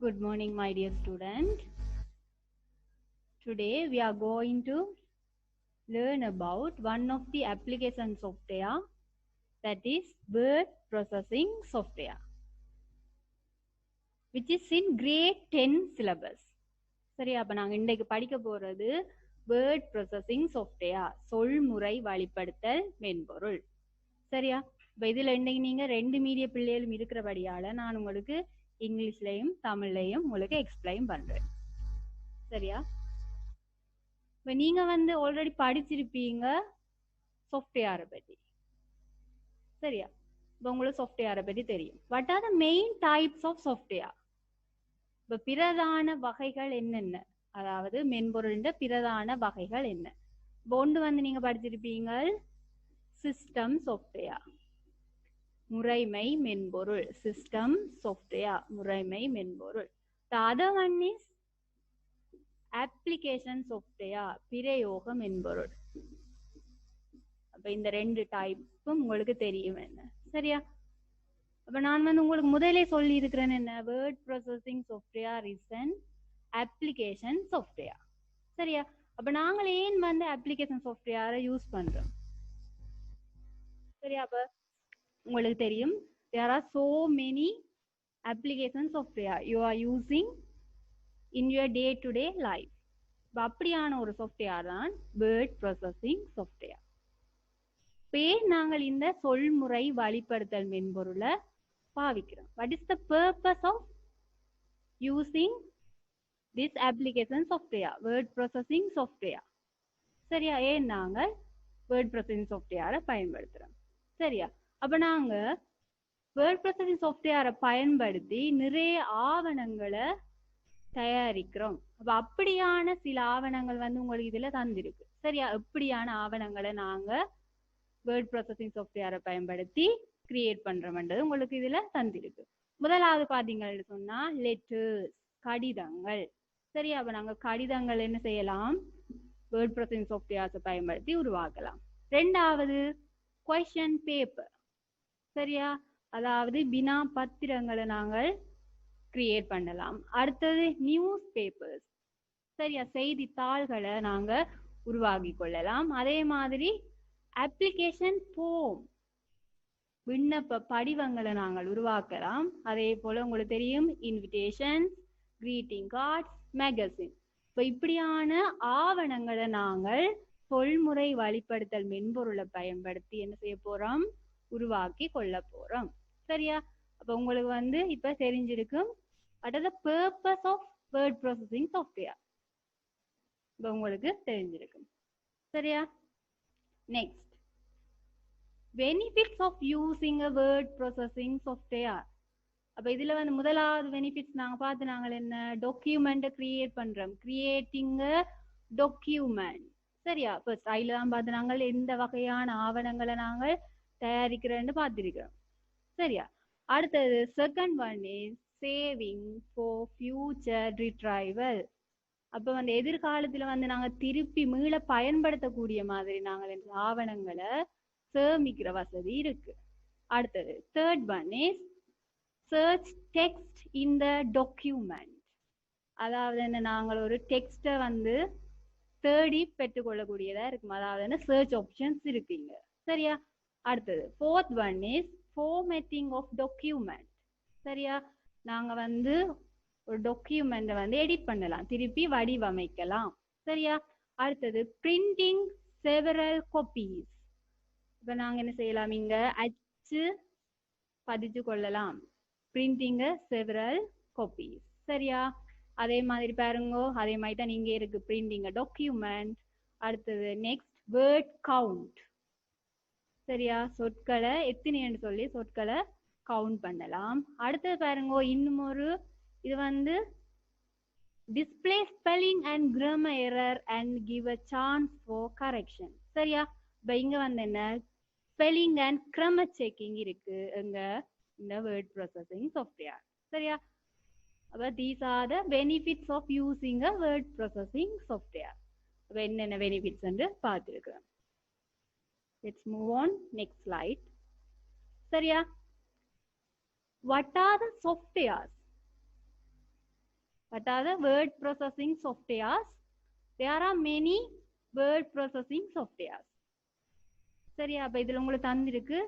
Good morning, my dear student. Today we are going to learn about one of the application software, that is word processing software, which is in grade 10 syllabus. சரியா, அப்ப நாங்க இன்றைக்கு படிக்க போறது word processing software, சொல்முறை வழிப்படுத்தல் மென்பொருள். சரியா, இப்ப இதுல இன்னைக்கு நீங்க ரெண்டு மீடிய பிள்ளைகளும் இருக்கிறபடியால நான் உங்களுக்கு இங்கிலீஷ்லயும் தமிழ்லையும் உங்களுக்கு எக்ஸ்பிளைன் பண்றேன். சரியா, இப்ப நீங்க ஆல்ரெடி படிச்சிருப்பீங்க சாஃப்ட்வேரை பத்தி. சரியா, இப்ப உங்களுக்கு சாஃப்ட்வேரை பத்தி தெரியும். What are the main types of software? இப்ப பிரதான வகைகள் என்னென்ன, அதாவது மென்பொருளின் பிரதான வகைகள் என்ன? இப்ப ஒன்று நீங்க படிச்சிருப்பீங்க சிஸ்டம் சாஃப்ட்வேர், முறைமை மென்பொருள். சிஸ்டம் சாஃப்ட்வேர் முறைமை மென்பொருள். The other one is application software, பிரயோக மென்பொருள். அப்ப இந்த ரெண்டு டைப்பும் உங்களுக்கு தெரியும் என்ன. சரியா, அப்ப நான் உங்களுக்கு முதலே சொல்லி இருக்கிறேன் என்ன, word processing software is an application software. சரியா, அப்ப நாங்கள் ஏன் அப்ளிகேஷன் சாஃப்ட்வேரை யூஸ் பண்றோம்? சரியா, அப்ப உங்களுக்கு தெரியும் there are so many application software you are using in your day to day life. அப்படியான ஒரு சாஃப்ட்வேர் தான் வேர்ட் ப்ராசஸிங் சாஃப்ட்வேர். நாங்கள் இந்த சொல்முறை வழிப்படுத்தல் மென்பொருளை பாவிக்கிறோம். what is the purpose of using this application software, word processing software? சரியா, ஏன் நாங்கள் word processing சாஃப்ட்வேரை பயன்படுத்துறோம். சரியா, அப்ப நாங்க வேர்ட் ப்ராசஸிங் சாஃப்ட்வேரை பயன்படுத்தி நிறைய ஆவணங்களை தயாரிக்கிறோம். அப்ப அப்படியான சில ஆவணங்கள் உங்களுக்கு இதுல தந்திருக்கு. சரியா, எப்படியான ஆவணங்களை நாங்க வேர்ட் ப்ராசஸிங் சாஃப்ட்வேரை பயன்படுத்தி கிரியேட் பண்றோம்ன்றது உங்களுக்கு இதுல தந்திருக்கு. முதலாவது பாத்தீங்கன்னு சொன்னா லெட்டர்ஸ், கடிதங்கள். சரியா, அப்ப நாங்க கடிதங்கள் என்ன செய்யலாம், வேர்ட் ப்ராசஸிங் சாஃப்ட்வேர்ஸை பயன்படுத்தி உருவாக்கலாம். ரெண்டாவது கொஸ்டின் பேப்பர். சரியா, அதாவது வினா பத்திரங்களை நாங்கள் கிரியேட் பண்ணலாம். அடுத்தது நியூஸ் பேப்பர்ஸ். சரியா, செய்தித்தாள்களை நாங்க உருவாக்கி கொள்ளலாம். அதே மாதிரி அப்ளிகேஷன் ஃபார்ம், விண்ணப்ப படிவங்களை நாங்கள் உருவாக்கலாம். அதே போல உங்களுக்கு தெரியும் இன்விடேஷன், கிரீட்டிங் கார்ட்ஸ், மேகசின். இப்ப இப்படியான ஆவணங்களை நாங்கள் சொல்முறை வழிப்படுத்தல் மென்பொருளை பயன்படுத்தி என்ன செய்ய போறோம், உருவாக்கி கொள்ள போறோம். சரியா, அப்ப உங்களுக்கு இப்ப தெரிஞ்சிருக்கும் what is the purpose of word processing software. இப்ப உங்களுக்கு தெரிஞ்சிருக்கும். சரியா, next, benefits of using a word processing software. அப்ப இதுல முதலாவது பெனிஃபிட்ஸ் நாங்க பார்த்து நாங்கள் என்ன, டாக்குமெண்ட் கிரியேட் பண்றோம், கிரியேட்டிங் டாக்குமெண்ட். சரியா, ஃபர்ஸ்ட் அதுல தான் பார்த்து நாங்கள் எந்த வகையான ஆவணங்களை நாங்கள் தயாரிக்கிறேன்னு பார்த்திருக்கிறோம். சரியா, அடுத்தது second one is saving for future retrieval. அப்ப எதிர்காலத்துல நாங்க திருப்பி மீள பயன்படுத்தக்கூடிய மாதிரி நாங்கள் ஆவணங்களை சேமிக்கிற வசதி இருக்கு. அடுத்தது third one is search text in the document. அதாவது என்ன, நாங்கள் ஒரு டெக்ஸ்ட தேடி பெற்றுக்கொள்ளக்கூடியதா இருக்கும். அதாவது சர்ச் ஆப்ஷன்ஸ் இருக்குங்க. சரியா, அடுத்தது fourth one is formatting of document. சரியா, நாங்க ஒரு டாக்குமெண்ட் எடிட் பண்ணலாம், திருப்பி வடிவமைக்கலாம். சரியா, அடுத்தது பிரிண்டிங் செவரல் காப்பீஸ். இப்ப நாங்க என்ன செய்யலாம், இங்க அச்சு பதிச்சு கொள்ளலாம், பிரிண்டிங் செவரல் காப்பீஸ். சரியா, அதே மாதிரி பாருங்க, அதே மாதிரி தான் இங்க இருக்கு பிரிண்டிங் டாக்குமெண்ட். அடுத்தது நெக்ஸ்ட் வேர்ட் கவுண்ட். சரியா, சொற்களை எத்தனைன்னு சொல்லி சொற்களை கவுண்ட் பண்ணலாம். அடுத்தது பாருங்க, இன்னும் ஒரு இது display spelling and grammar error and give a chance for correction. சரியா, இப்ப இங்க என்ன ஸ்பெல்லிங் அண்ட் கிராமர் செக்கிங் இருக்கு எங்க இந்த வேர்ட் ப்ராசஸிங் சாஃப்ட்வேர். சரியா, அப்ப these are the benefits of using a word processing software. அப்ப என்னென்ன பெனிஃபிட்ஸ் வந்து பார்த்திருக்கிறோம். Let's move on, next slide. சரியா, what are the softwares? What are the word processing softwares? There are many word processing softwares. சரியா? அப்ப இதுல உங்களுக்கு தந்திருக்கு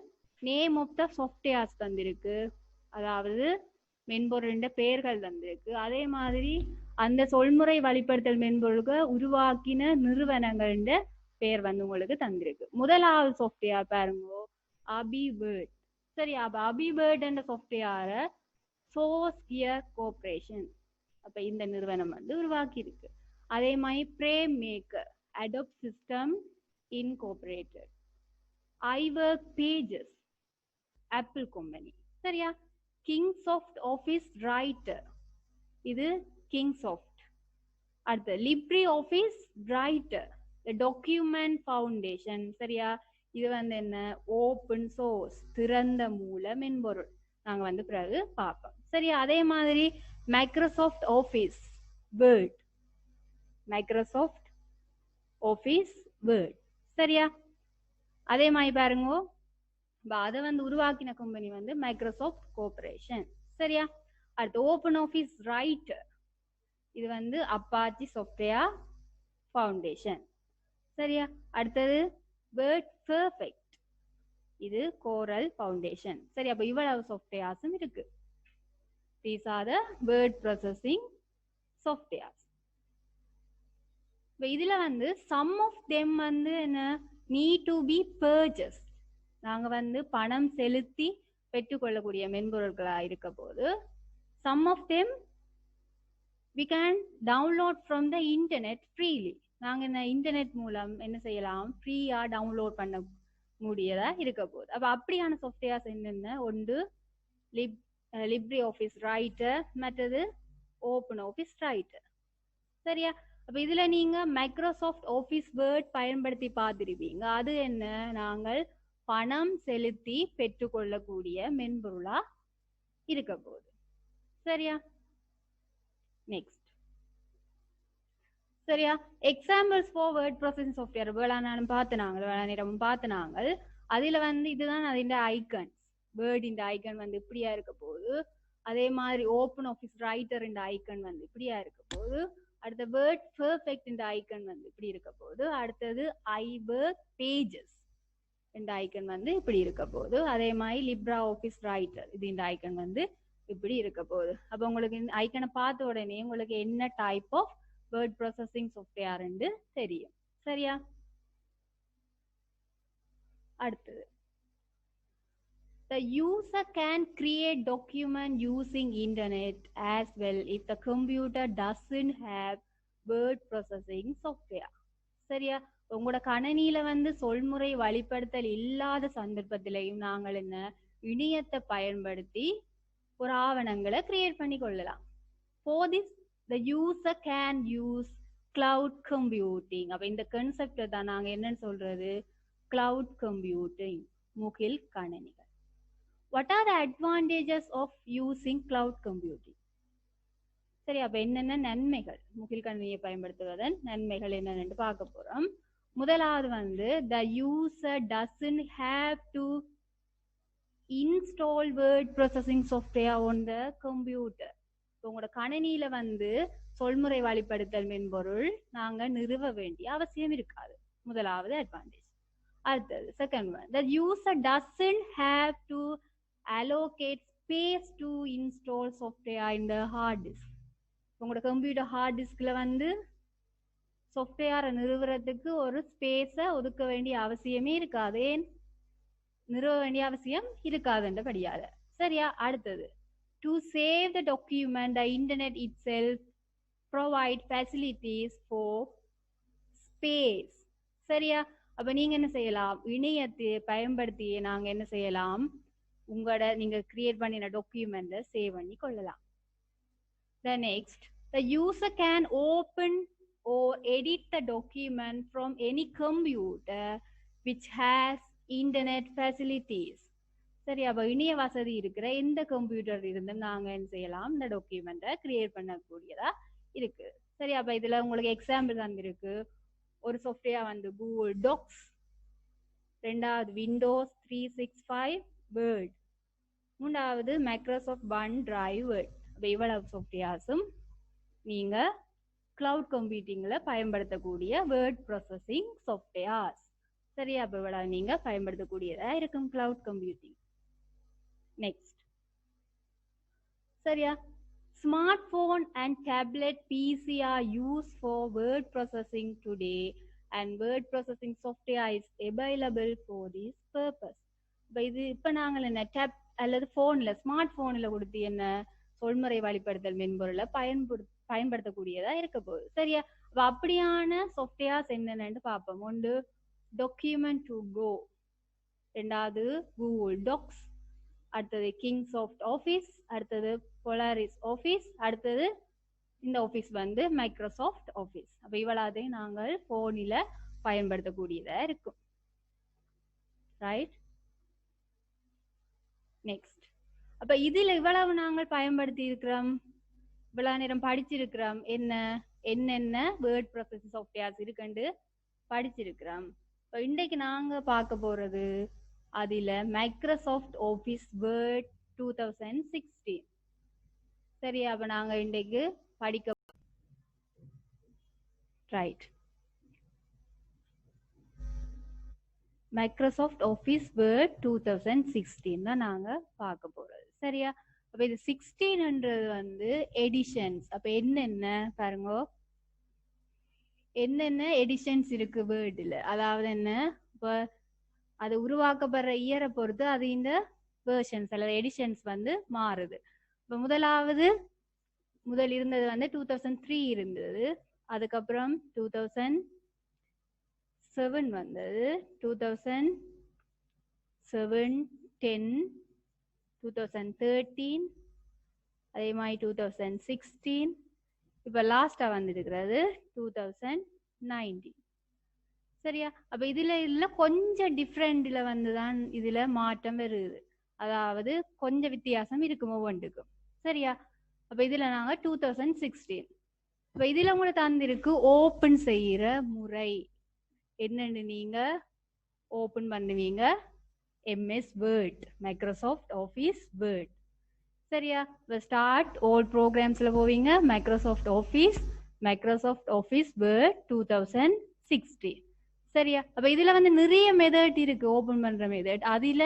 name of the softwares தந்திருக்கு, அதாவது மென்பொருளின் பெயர்கள் தந்திருக்கு. அதே மாதிரி அந்த சொல்முறை வழிப்படுத்தல் மென்பொருளுக்கு உருவாக்கின நிறுவனங்களின் பெயர் வந்து உங்களுக்கு தந்திருக்கு. முதலாவது சாஃப்ட்வேர் பாருங்க, அபிவேர்ட். சரியா? அப்ப அபிவேர்ட் என்ற சாஃப்ட்வேரை சோர்ஸ் கியர் கோஆபரேஷன் அப்ப இந்த நிறுவனம் வந்து உருவாக்கி இருக்கு. அதே மாதிரி FrameMaker, Adobe system incorporated, iWork Pages, Apple company. சரியா? கிங்சாஃப்ட் ஆஃபீஸ் ரைட்டர், இது கிங்சாஃப்ட். அடுத்து LibreOffice Writer, Document Foundation. சரியா? இது வந்து என்ன, ஓப்பன் சோர்ஸ், திறந்த மூல மென்பொருள். நாங்க வந்து பிறகு பார்ப்போம். சரியா? அதே மாதிரி Microsoft office word, Microsoft office word. சரியா? அதே மாதிரி பாருங்க, அதை வந்து உருவாக்கின கம்பெனி வந்து மைக்ரோசாஃப்ட் கோஆபரேஷன். சரியா? அடுத்து ஓப்பன் ஆஃபீஸ் ரைட்டர், இது வந்து அப்பாச்சி சாஃப்ட்வேர் ஃபவுண்டேஷன். சரியா? அடுத்தது வேர்ட் பெர்ஃபெக்ட், இது கோரல் ஃபவுண்டேஷன். சரி, அப்ப இவ்வளவு சாஃப்ட்வேர்ஸும் இருக்கு. These are the word processing softwares. இதுல வந்து some of them வந்து என்ன, need to be purchased. நாங்க வந்து பணம் செலுத்தி பெற்றுக்கொள்ளக்கூடிய மென்பொருட்களா இருக்க போது some of them we can download from the internet freely. நாங்க இந்த இன்டர்நெட் மூலம் என்ன செய்யலாம், ஃப்ரீயா டவுன்லோட் பண்ண முடியதா இருக்க போகுது. அப்ப அப்படியான சாஃப்ட்வேர்ஸ் என்னென்ன, ஒன்று லிப்ரி ஆஃபீஸ் ரைட்டர், மற்றது ஓப்பன் ஆஃபீஸ் ரைட்டர். சரியா? அப்ப இதுல நீங்க மைக்ரோசாஃப்ட் ஆஃபீஸ் வேர்ட் பயன்படுத்தி பார்த்துருப்பீங்க. அது என்ன, நாங்கள் பணம் செலுத்தி பெற்றுக்கொள்ளக்கூடிய மென்பொருளா இருக்க போகுது. சரியா? நெக்ஸ்ட். சரியா? Examples for word processing software வேளாண்மையும் பார்த்துனாங்க. அதுல வந்து இதுதான் அதிண்ட ஐக்கன்ஸ். வேர்ட் இந்த ஐக்கன் வந்து இப்படியா இருக்க போகுது. அதே மாதிரி ஓப்பன் ஆஃபீஸ் ரைட்டர் இந்த ஐக்கன் வந்து இப்படியா இருக்க போகுது. அடுத்த வேர்ட் பெர்ஃபெக்ட் இந்த ஐக்கன் வந்து இப்படி இருக்க போகுது. அடுத்தது ஐவர்க் பேஜஸ் இந்த ஐக்கன் வந்து இப்படி இருக்க போகுது. அதே மாதிரி லிப்ரா ஆஃபீஸ் ரைட்டர், இது இந்த ஐக்கன் வந்து இப்படி இருக்க போகுது. அப்ப உங்களுக்கு இந்த ஐக்கனை பார்த்த உடனே உங்களுக்கு என்ன type of word processing software தெரியும். சரியா? அடுத்தது, the user can create document using internet as well if the computer doesn't have word processing software. சரியா? உங்களோட கணினியில வந்து சொல்முறை வழிப்படுத்தல் இல்லாத சந்தர்ப்பத்திலையும் நாங்கள் என்ன, இணையத்தை பயன்படுத்தி ஒரு ஆவணங்களை கிரியேட் பண்ணி கொள்ளலாம். For this the user can use cloud computing. அப்ப இந்த கான்செப்ட் தான் நாங்க என்னன்னு சொல்றது, cloud computing, முகில் கணினிகள். What are the advantages of using cloud computing? சரி, அப்ப என்னென்ன நன்மைகள், முகில் கணினியை பயன்படுத்துவதன் நன்மைகள் என்னன்னு பார்க்க போறோம். முதலாவது வந்து the user doesn't have to install word processing software on the computer. உங்களோட கணினியில வந்து சொல்முறை வழிப்படுத்தல் மென்பொருள் நாங்க நிறுவ வேண்டிய அவசியம் இருக்காது. முதலாவது அட்வான்டேஜ். அடுத்தது second one, the user doesn't have to allocate space to install software in the hard disk. உங்களோட கம்ப்யூட்டர் ஹார்ட் டிஸ்க்ல வந்து சாஃப்ட்வேரை நிறுவுறதுக்கு ஒரு ஸ்பேஸை ஒதுக்க வேண்டிய அவசியமே இருக்காது. ஏன் நிறுவ வேண்டிய அவசியம் இருக்காதுன்றபடியால. சரியா? அடுத்தது, to save the document, the internet itself provide facilities for space. சரியா? அப்ப நீங்க என்ன செய்யலாம், இணையத்தை பயன்படுத்தி நாங்க என்ன செய்யலாம், உங்களோட நீங்க கிரியேட் பண்ணின டாக்குமெண்ட்டை சேவ் பண்ணி கொள்ளலாம். The next, the user can open or edit the document from any computer which has internet facilities. சரி, அப்ப இணைய வசதி இருக்கிற எந்த கம்ப்யூட்டர் இருந்தும் நாங்க என்ன செய்யலாம், இந்த டாக்குமெண்ட்டை கிரியேட் பண்ணக்கூடியதா இருக்கு. சரி, அப்ப இதுல உங்களுக்கு எக்ஸாம்பிள் தந்திருக்கு. ஒரு சாஃப்ட்வேர் வந்து கூகுள் டாக்ஸ், ரெண்டாவது விண்டோஸ் 365 வேர்ட், மூன்றாவது மைக்ரோசாஃப்ட் ஒன் டிரைவ் வேர்ட். அப்ப இவ்வளவு சாஃப்ட்வேர்ஸும் நீங்க கிளவுட் கம்ப்யூட்டிங்ல பயன்படுத்தக்கூடிய வேர்ட் ப்ராசஸிங் சாஃப்ட்வேர்ஸ். சரியா, அப்ப இவ்வளவு நீங்க பயன்படுத்தக்கூடியதா இருக்கும் கிளவுட் கம்ப்யூட்டிங். நெக்ஸ்ட், சரியா, smartphone and tablet PC are used for word processing today and word processing software is available for this purpose. இப்ப நாங்கள் என்ன டேப் அல்லது போன்ல ஸ்மார்ட் போன்ல கொடுத்து என்ன சொல்முறை வழிப்படுத்தல் மென்பொருளை பயன்படுத்தக்கூடியதா இருக்க போகுது. சரியா, அப்படியான சாஃப்ட்வேர்ஸ் என்னென்னு பார்ப்போம். ஒன்று டாக்குமெண்ட் டு கோ, ரெண்டாவது கூகுள் டாக்ஸ், அடுத்தது கிங்சாஃப்ட் ஆஃபீஸ், அடுத்தது பொலாரிஸ் ஆஃபீஸ், அடுத்தது இந்த ஆஃபீஸ் வந்து மைக்ரோசாஃப்ட் ஆஃபீஸ். அப்ப இவ்வளவு நாங்கள் போனில பயன்படுத்தக்கூடியதா இருக்கும். ரைட், நெக்ஸ்ட், அப்ப இதுல இவ்வளவு நாங்கள் பயன்படுத்தி இருக்கிறோம், இவ்வளவு நேரம் படிச்சிருக்கிறோம், என்னென்ன வேர்ட் ப்ராசஸிங் சாஃப்ட்வேர்ஸ் இருக்குன்னு படிச்சிருக்கிறோம். இப்போ இன்றைக்கு நாங்க பார்க்க போறது அதுல மைக்ரோசாஃப்ட் ஆஃபீஸ் வேர்ட் 2016. சரியா, அப்ப நாங்க இன்றைக்கு படிக்க ரைட் மைக்ரோசாஃப்ட் ஆஃபீஸ் வேர்ட் 2016 தான் நாங்க பார்க்க போறது. சரியா, அப்ப இது 16ன்றது வந்து எடிஷன்ஸ். அப்ப என்னென்ன பாருங்க, என்னென்ன எடிஷன்ஸ் இருக்கு வேர்டுல, அதாவது என்ன, இப்ப அது உருவாக்கப்படுற இயரை பொறுத்து அது இந்த வேர்ஷன்ஸ் அல்லது எடிஷன்ஸ் வந்து மாறுது. இப்ப முதல் இருந்தது வந்து 2003 இருந்தது, அதுக்கப்புறம் 2007 வந்தது, 2007, 10, 2013, அதே மாதிரி 2016, இப்ப லாஸ்டா வந்துருக்கிறது 2019. சரியா, அப்ப இதுல கொஞ்சம் டிஃப்ரெண்ட்ல வந்துதான் இதுல மாற்றம் வருது, அதாவது கொஞ்சம் வித்தியாசம் இருக்கும் ஒவ்வொன்றுக்கும். சரியா, அப்ப இதுல நாங்க 2016. இப்ப இதுல உங்களுக்கு தந்திருக்கு ஓபன் செய்யற முறை என்னன்னு. நீங்க ஓபன் பண்ணுவீங்க MS word, Microsoft office word. சரியா, ஸ்டார்ட் ஓல்ட் ப்ரோக்ராம்ஸ்ல போவீங்க, மைக்ரோசாஃப்ட் ஆஃபீஸ் வேர்ட் 2016. சரியா, அப்ப இதுல வந்து நிறைய மெத்தட் இருக்கு ஓபன் பண்ற மெத்தட். அதுல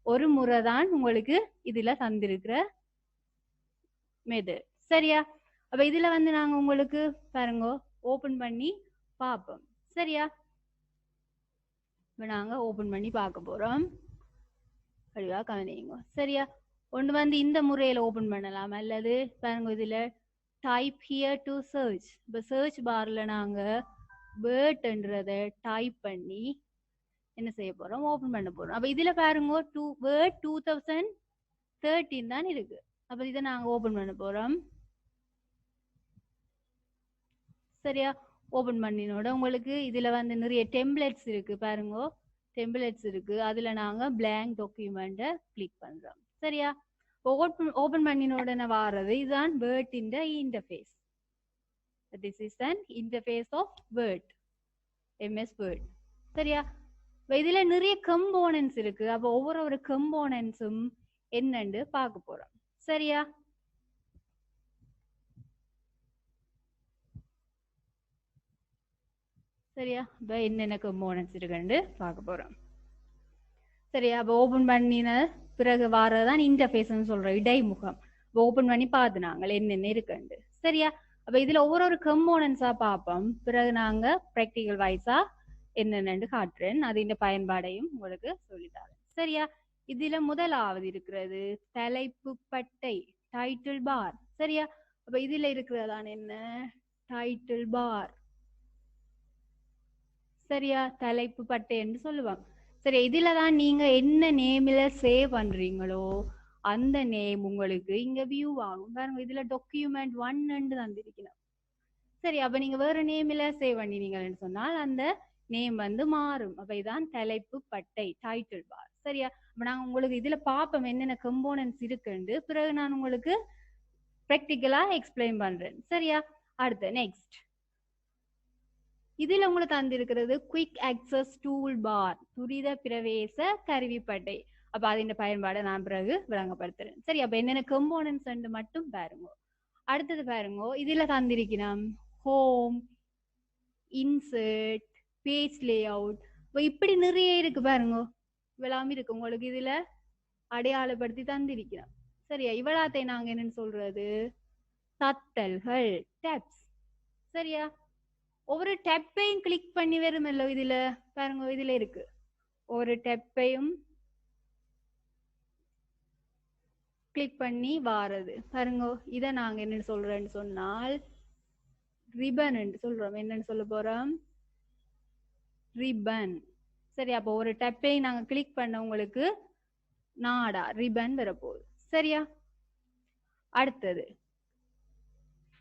ஒரு முறை தான் உங்களுக்கு இதுல தந்திருக்கிற மெத்தட். சரியா, அப்ப இதுல வந்து நாங்க உங்களுக்கு பாருங்க ஓபன் பண்ணி பார்ப்போம். சரியா, இப்ப நாங்க ஓபன் பண்ணி பார்க்க போறோம். சரியா, கவனிங்க. சரியா, ஒன்று வந்து இந்த முறையில ஓபன் பண்ணலாம், அல்லது பாருங்க இதுல டைப் ஹியர் டு சர்ச். இப்ப சர்ச் பார்ல நாங்க வேர்ட்ன்றதை டைப் பண்ணி என்ன செய்ய போறோம், ஓபன் பண்ண போறோம். அப்ப இதுல பாருங்க வேர்ட் 2013 தான் இருக்கு. அப்ப இதை நாங்க ஓபன் பண்ண போறோம். சரியா, ஓபன் பண்ணினோட உங்களுக்கு இதுல வந்து நிறைய டெம்ப்ளேட்ஸ் இருக்கு பாருங்க, டெம்ப்ளேட்ஸ் இருக்கு. அதுல நாங்க பிளாங்க் டாக்குமெண்ட கிளிக் பண்றோம். சரியா, ஓபன் பண்ணினோட வாரது இதுதான் word in interface. This is an interface of Word, MS Word. சரியா, இதுல நிறைய கம்போனன்ட்ஸ் இருக்கு. அப்ப ஒவ்வொரு கம்போனன்ட்ஸும் என்னன்னு பார்க்க போறோம். சரியா, சரியா, இப்ப என்னென்ன கம்போனன்ட்ஸ் இருக்குன்னு பார்க்க போறோம். சரியா, அப்ப ஓபன் பண்ணின பிறகு வாரதான் இன்டர்ஃபேஸ் சொல்றோம், இடைமுகம். ஓபன் பண்ணி பார்த்து நாங்கள் என்னென்ன இருக்குண்டு. சரியா, அப்ப இதுல ஒவ்வொரு கம்போனன்ஸா பார்ப்போம். பிறகு நாங்க பிராக்டிகல் வைஸா என்னென்னு காட்டுறேன், அது இந்த பயன்பாடையும் உங்களுக்கு சொல்லித்தரேன். சரியா, இதுல முதலாவது இருக்கிறது தலைப்பு பட்டை, டைட்டில் பார். சரியா, அப்ப இதுல இருக்கிறதான் என்ன, டைட்டில் பார். சரியா, தலைப்பு பட்டை என்று சொல்லுவாங்க. சரி, இதுலதான் நீங்க என்ன நேம்ல சேவ் பண்றீங்களோ அந்த நேம் உங்களுக்கு இங்க வியூ ஆகும். பாருங்க, இதுல டாக்குமெண்ட் 1 தந்திருக்கணும். சரி, அப்ப நீங்க வேற நேம்ல சேவ் பண்ணினீங்கன்னு சொன்னால் அந்த நேம் வந்து மாறும். அப்ப இதான் தலைப்பு பட்டை, டைட்டில் பார். சரியா, அப்ப நாங்க உங்களுக்கு இதுல பாப்போம் என்னென்ன கம்போனன்ட்ஸ் இருக்குன்னு, பிறகு நான் உங்களுக்கு பிராக்டிகலா எக்ஸ்பிளைன் பண்றேன். சரியா, அடுத்து நெக்ஸ்ட், இதுல உங்களுக்கு தந்திருக்கிறது குயிக் ஆக்சஸ் டூல் பார், துரித பிரவேச கருவிப்பட்டை. அப்ப அதன் பயன்பாடை நான் பிறகு விளங்கப்படுத்துறேன். சரி, அப்ப என்னென்ன கம்போனன்ட்ஸ் மட்டும் பாருங்க. அடுத்தது பாருங்க இதுல தந்திருக்கணும் home, insert, page layout, இப்படி நிறைய இருக்கு பாருங்க. இவ்வளவு இருக்கு உங்களுக்கு இதுல அடையாளப்படுத்தி தந்திருக்கிறோம். சரியா, இவ்வளத்தை நாங்க என்னன்னு சொல்றது தத்தல்கள், டேப்ஸ். சரியா, ஒவ்வொரு டேப்பையும் கிளிக் பண்ணி வருமல்ல இதுல பாருங்க, இதுல இருக்கு ஒரு டேப்பையும் கிளிக் பண்ணி வாரது பாருங்க. இதை நாங்க என்னன்னு சொல்றேன்னு சொன்னால் ரிபன் என்று சொல்றோம். என்னன்னு சொல்ல போறோம் ரிபன். சரி, அப்போ ஒரு டேப்பை நாங்க கிளிக் பண்ண உங்களுக்கு நாடா ரிபன் வரப்போகுது. சரியா, அடுத்தது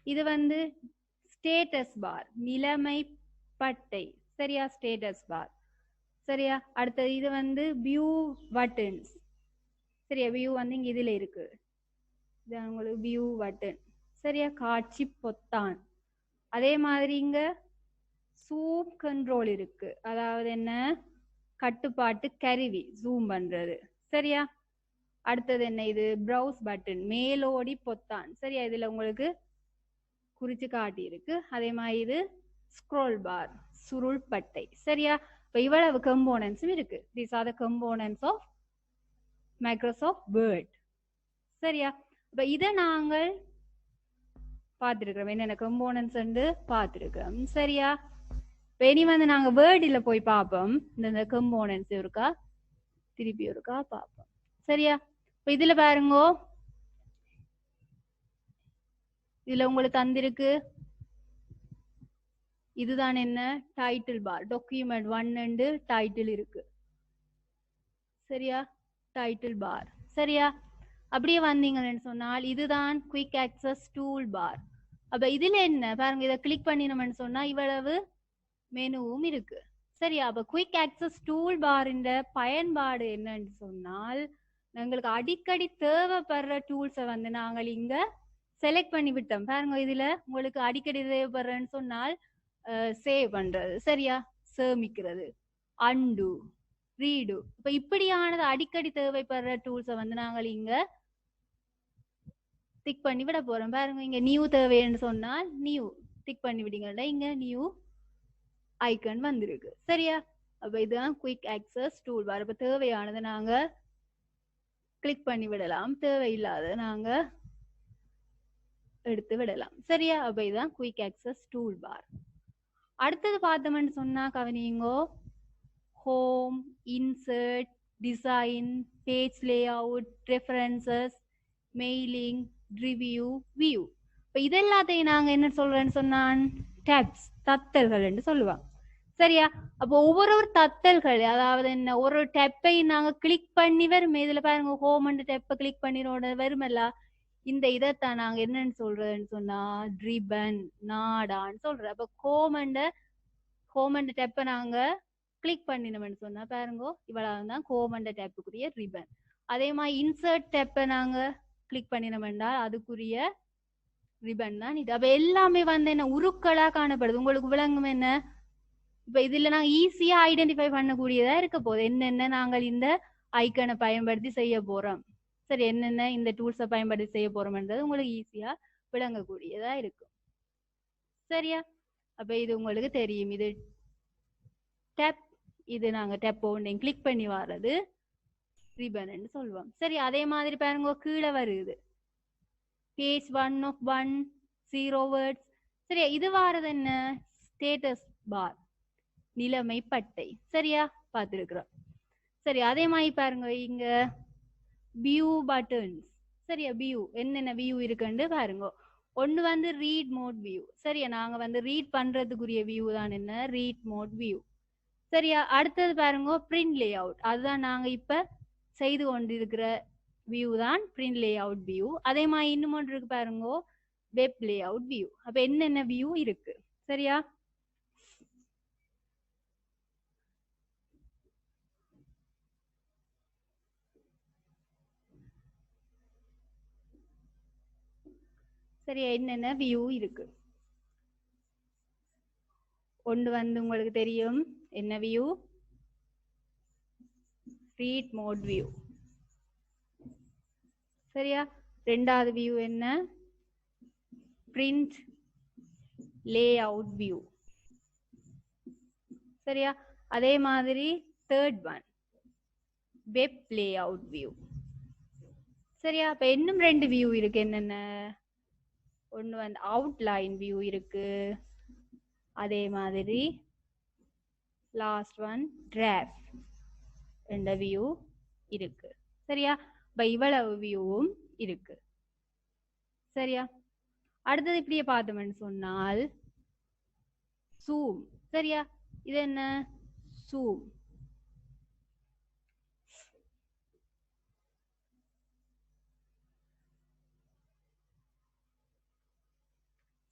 இது வந்து ஸ்டேட்டஸ் பார், நிலைமை பட்டை. சரியா, ஸ்டேட்டஸ் பார். சரியா, அடுத்தது இது வந்து வியூ பட்டன்ஸ். சரியா, வியூ வந்து இங்க இதுல இருக்கு, இது உங்களுக்கு வியூ பட்டன். சரியா, காட்சி பொத்தான். அதே மாதிரி இங்க ஜூம் கண்ட்ரோல் இருக்கு, அதாவது என்ன கட்டுப்பாட்டு கருவி ஜூம் பண்றது. சரியா, அடுத்தது என்ன இது ப்ரௌஸ் பட்டன், மேலோடி பொத்தான். சரியா, இதுல உங்களுக்கு குறிச்சு காட்டி இருக்கு. அதே மாதிரி இது ஸ்க்ரோல் பார், சுருள் பட்டை. சரியா, இப்ப இவ்வளவு கம்போனன்ட்ஸும் இருக்கு. These are the components of Microsoft Word. சரியா, இப்ப இதை நாங்கள் பார்த்திருக்கிறோம், என்னென்ன கம்போனன்ட்ஸ் பார்த்திருக்கிறோம். சரியா, இனி வந்து நாங்க வேர்டில் போய் பார்ப்போம், இந்த கம்போனன்ட்ஸ் இருக்கா திருப்பி இருக்கா பார்ப்போம். சரியா, இப்ப இதுல பாருங்க, இதுல உங்களுக்கு தந்திருக்கு இதுதான் என்ன டைட்டில் பார், டாக்குமெண்ட் 1 டைட்டில் இருக்கு. சரியா, டைட்டில் பார். சரியா, அப்படியே வந்தீங்கன்னு சொன்னால் இதுதான் குயிக் ஆக்சஸ் டூல் பார். அப்ப இதுல என்ன பாருங்க, இதை கிளிக் பண்ணினோம்னு சொன்னா இவ்வளவு மெனுவும் இருக்கு. சரியா, அப்ப குயிக் ஆக்சஸ் டூல் பாரின் பயன்பாடு என்னன்னு சொன்னால் எங்களுக்கு அடிக்கடி தேவைப்படுற டூல்ஸை வந்து நாங்கள் இங்க செலக்ட் பண்ணி விட்டோம். பாருங்க, இதுல உங்களுக்கு அடிக்கடி தேவைப்படுறேன்னு சொன்னால் சேவ் பண்றது. சரியா, சேமிக்கிறது, அண்டு, ரீடு. இப்ப இப்படியானது அடிக்கடி தேவைப்படுற டூல்ஸை வந்து நாங்கள் இங்க டிக் பண்ணி விட போறோம். பாருங்க, இங்க நியூ தேவைன்னு சொன்னால் நியூ டிக் பண்ணி விடுங்க, இங்க நியூ ஐக்கன் வந்திருக்கு. சரியா, அப்ப இதுதான் குயிக் ஆக்சஸ் டூல் பார். இப்ப தேவையானது நாங்க கிளிக் பண்ணி விடலாம், தேவையில்லாத நாங்க எடுத்து விடலாம். சரியா, அப்ப இதுதான் குயிக் ஆக்சஸ் டூல் பார். அடுத்தது பார்த்தோம்னு சொன்னா கவனிங்கோ, home, insert, design, page layout, references, mailing, review, view. இப்ப இதெல்லாத்தையும் நாங்க என்ன சொல்றேன்னு சொன்னான் டேப்ஸ், தத்தல்கள் என்று சொல்லுவாங்க. சரியா, அப்போ ஒவ்வொரு தத்தல்கள், அதாவது என்ன ஒரு டேப்பை நாங்க கிளிக் பண்ணி வரும். இதுல பாருங்க ஹோம் அண்ட் டேப்பை கிளிக் பண்ணினோட வருமல்ல, இந்த இதைத்தான் நாங்க என்னன்னு சொல்றதுன்னு சொன்னா ரிபன், நாடான்னு சொல்றோம். அப்ப ஹோம் அண்ட் டேப்பை நாங்க கிளிக் பண்ணினோம்னு சொன்னா பாருங்க இவ்வளவு தான் ஹோம் அண்ட் டேப்புக்குரிய ரிபன். அதே மாதிரி இன்சர்ட் டேப்பை நாங்க கிளிக் பண்ணினோம்னா அதுக்குரிய ரிபன் தான் இது. அப்ப எல்லாமே வந்து என்ன உருக்களா காணப்படுது. உங்களுக்கு விளங்கும் என்ன, இப்ப இதுல நாங்க ஈஸியா ஐடென்டிஃபை பண்ணக்கூடியதா இருக்க போகுது, என்னென்ன நாங்கள் இந்த ஐக்கனை பயன்படுத்தி செய்ய போறோம். சரி, என்னென்ன இந்த டூல்ஸை பயன்படுத்தி செய்ய போறோம்ன்றது உங்களுக்கு ஈஸியா விளங்கக்கூடியதா இருக்கும். சரியா, அப்ப இது உங்களுக்கு தெரியும், இது டேப், இது நாங்க டேப் ஒன்று கிளிக் பண்ணி வர்றது ரிபன் சொல்லுவோம். சரி, அதே மாதிரி பாருங்க கீழே வருது பேஜ் 1 of 1 0 words. சரியா, இது வாரது என்ன ஸ்டேட்டஸ் பார், நிலைமை பட்டை. சரியா, பார்த்திருக்கிறோம். சரி, அதே மாதிரி பாருங்க இங்க வியூ பட்டன்ஸ். சரியா, வியூ என்னென்ன வியூ இருக்குன்னு பாருங்க. ஒன்று வந்து ரீட் மோட் வியூ. சரியா, நாங்க வந்து ரீட் பண்றதுக்குரிய வியூ தான் என்ன ரீட் மோட் வியூ. சரியா, அடுத்தது பாருங்க பிரிண்ட் லே அவுட், அதுதான் நாங்க இப்ப செய்து கொண்டிருக்கிற வியூ தான் பிரிண்ட் லே அவுட் வியூ. அதே மாதிரி இன்னும் ஒன்று இருக்கு பாருங்க வெப் லே அவுட் வியூ. அப்ப என்னென்ன வியூ இருக்கு. சரியா, சரியா, என்னென்ன வியூ இருக்கு. ஒன்று வந்து உங்களுக்கு தெரியும் என்ன வியூ, ரீட் மோட் வியூ. சரியா, ரெண்டாவது வியூ என்ன print layout view. சரியா? அதே மாதிரி third one web layout view. சரியா? அப்ப இன்னும் ரெண்டு வியூ இருக்கு. என்னென்ன? ஒன்னு வந்து outline view இருக்கு. அதே மாதிரி லாஸ்ட் ஒன் draft என்ற வியூ இருக்கு. சரியா? இப்ப இவ்வளவு வியூவும் இருக்கு. சரியா? அடுத்தது இப்படியே பார்த்தோம்னு சொன்னால் zoom. சரியா? இது என்ன? zoom.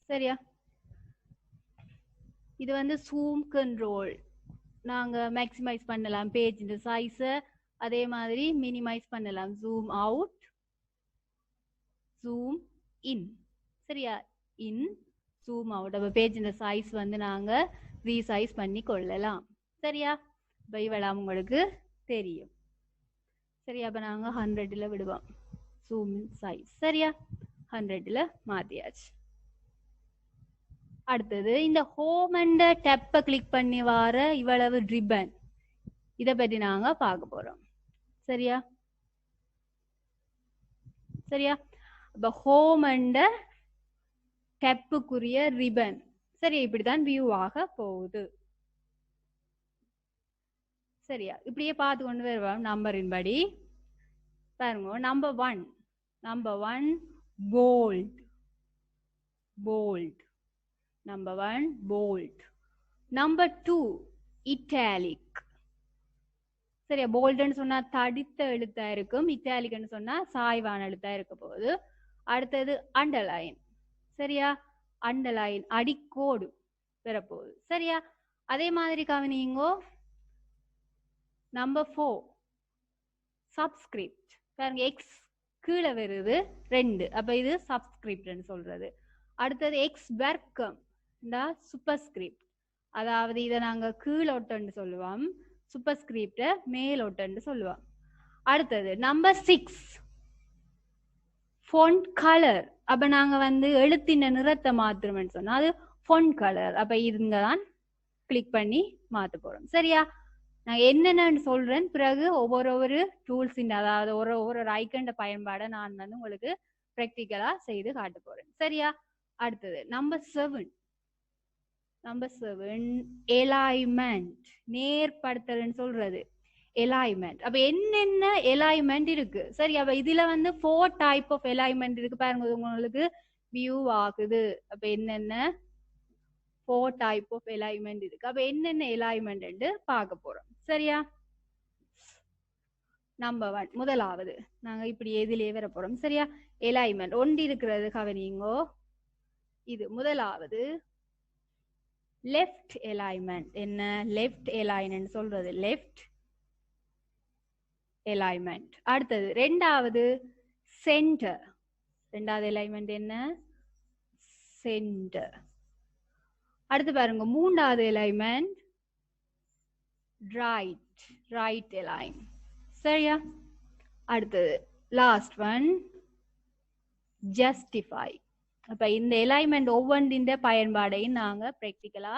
சரியா? இது வந்து zoom control. நாங்க மேக்ஸிமைஸ் பண்ணலாம் பேஜ் சைஸ, அதே மாதிரி மினிமைஸ் பண்ணலாம். zoom out, zoom in. சரியா? in, zoom out. அப்ப பேஜ் சைஸ் வந்து நாங்க ரீசைஸ் பண்ணி கொள்ளலாம். சரியா? இப்ப இவ்வளவு உங்களுக்கு தெரியும். சரியா? அப்ப நாங்க 100ல விடுவோம் zoom சைஸ். சரியா? 100ல மாத்தியாச்சு. அடுத்தது இந்த ஹோம் அண்ட் டேப்பை கிளிக் பண்ணி வர இவ்வளவு ரிப்பன், இதை பற்றி நாங்க பார்க்க போறோம். சரியா? சரியா? இப்ப ஹோம் அண்ட் டேப்புக்குரிய ரிப்பன். சரியா? இப்படித்தான் வியூ ஆக போகுது. சரியா? இப்படியே பார்த்து கொண்டு வருவோம் நம்பரின் படி. பாருங்க, number one bold. Number 1 bold. Number 2 italic. சரியா? போல்ட்னு சொன்னா தடித்த எழுத்தா இருக்கும், இட்டாலிக்னு சொன்னா சாய்வான எழுத்தா இருக்க போகுது. அடுத்தது அண்டர்லைன். சரியா? அண்டர்லைன் அடிக்கோடு வரப்போகுது. சரியா? அதே மாதிரி கவனிங்கோ. Number 4 subscript. பாருங்க, எக்ஸ் கீழே வருது 2, அப்ப இது சப்ஸ்கிரிப்ட்னு சொல்றது. அடுத்தது எக்ஸ் வர்க்கம், சூப்பர்ஸ்கிரிப்ட். அதாவது இதை நாங்க கீழோட்டன்னு சொல்லுவோம், சூப்பர்ஸ்கிரிப்ட மேலோட்டன்னு சொல்லுவோம். அடுத்தது நம்பர் 6 ஃபொண்ட் கலர். அப்ப நாங்க வந்து எழுத்தின் நிறத்தை மாத்துறோம்னு சொன்னா அது ஃபொண்ட் கலர். அப்ப இதுங்கதான் கிளிக் பண்ணி மாத்த போறோம். சரியா? நான் என்னென்னு சொல்றேன், பிறகு ஒவ்வொரு டூல்ஸ், அதாவது ஒரு ஐக்கண்ட பயன்பாடை நான் வந்து உங்களுக்கு பிராக்டிக்கலா செய்து காட்ட போறேன். சரியா? அடுத்தது நம்பர் 7 எலைன்மெண்ட். நேர்படுத்தல்னு சொல்றது எலைன்மெண்ட். அப்ப என்னென்ன எலைன்மெண்ட் இருக்கு? சரி, அப்ப இதுல வந்து 4 டைப் ஆஃப் எலைன்மெண்ட் இருக்கு. பாருங்க, உங்களுக்கு வியூ ஆகுது. அப்ப என்னென்ன 4 டைப் ஆஃப் எலைன்மெண்ட் இருக்கு. அப்ப என்னென்ன எலைன்மெண்ட் பார்க்க போறோம். சரியா? நம்பர் 1 முதலாவது நாங்க இப்படி எதிலே வர போறோம். சரியா? எலைன்மெண்ட் ஒன்று இருக்கிறது. கவனிங்கோ, இது முதலாவது லெஃப்ட் அலைன்மெண்ட். என்ன லெஃப்ட் அலைன்மெண்ட் சொல்றது? Left alignment. அடுத்தது இரண்டாவது சென்டர். இரண்டாவது அலைன்மெண்ட் என்ன? சென்டர். அடுத்து பாருங்க, மூன்றாவது அலைன்மெண்ட் ரைட் அலைன். சரியா? அடுத்தது லாஸ்ட் ஒன் ஜஸ்டிஃபை. அப்ப இந்த அலைன்மெண்ட் ஒவ்வொன்றின் பயன்பாடையும் நாங்க பிராக்டிக்கலா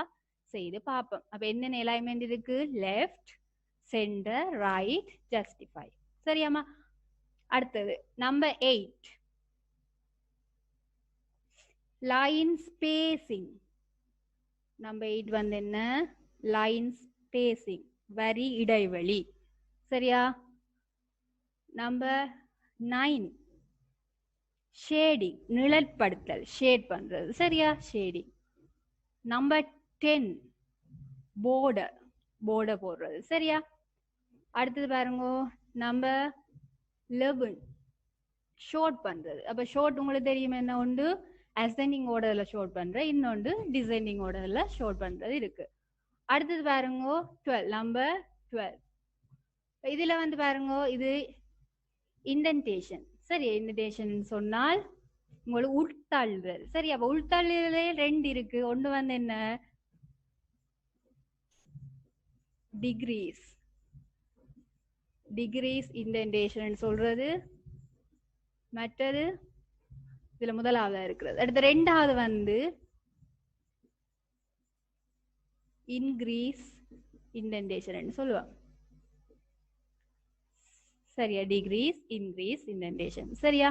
செய்து பார்ப்போம். அப்ப என்னென்ன அலைன்மெண்ட் இருக்கு? Left, centre, right, justify. சரியாமா? அடுத்தது நம்பர் 8 லைன் ஸ்பேசிங். நம்பர் 8 வந்து என்ன? லைன் ஸ்பேசிங், வரி இடைவெளி. சரியா? நம்பர் 9 ஷேடிங், நிழற்படுத்தல், ஷேட் பண்றது. சரியா? ஷேடிங். நம்பர் 10 border போடுறது. சரியா? அடுத்தது பாருங்க, நம்பர் 11 ஷோர்ட் பண்றது. அப்ப ஷோர்ட் உங்களுக்கு தெரியும் என்ன? ஒன்று அசெண்டிங் ஆர்டர்ல ஷோர்ட் பண்ற, இன்னொன்று டிசெண்டிங் ஆர்டர்ல ஷோர்ட் பண்றது இருக்கு. அடுத்தது பாருங்க 12, நம்பர் 12. இதுல வந்து பாருங்க, இது இண்டென்டேஷன். சரி, இண்டென்டேஷன் சொன்னால் உங்களுக்கு உள்தள்ளுதல். சரி, அப்ப உள்தள்ளுதலே 2 இருக்கு. ஒன்று வந்து என்ன? டிகிரீஸ் இண்டென்டேஷன் சொல்றது, மற்றது இதுல முதலாவதா இருக்கிறது. அடுத்து ரெண்டாவது வந்து இன்க்ரீஸ் இன்டென்டேஷன் சொல்லுவாங்க. சரியா, டிகிரீஸ் இன்க்ரீஸ் இன்டென்டேஷன். சரியா,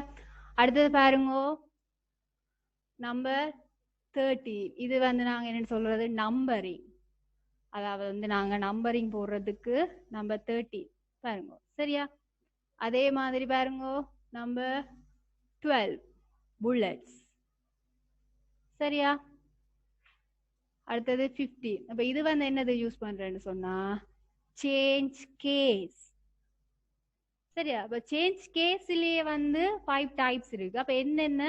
அடுத்தது பாருங்க நம்பர் 30. இது வந்து நாங்க என்ன சொல்றது, நம்பரிங். அதாவது வந்து நாங்க நம்பரிங் போடுறதுக்கு நம்பர் 30 பாருங்க. சரியா, அதே மாதிரி பாருங்க நம்பர் 12 புல்லட்ஸ். சரியா, அடுத்தது 15. அப்ப இது வந்து என்னது யூஸ் பண்றேன்னு சொன்னா சேஞ்ச் கேஸ். சரியா, அப்ப சேஞ்ச் கேஸ்லயே வந்து 5 டைப்ஸ் இருக்கு. அப்ப என்னென்ன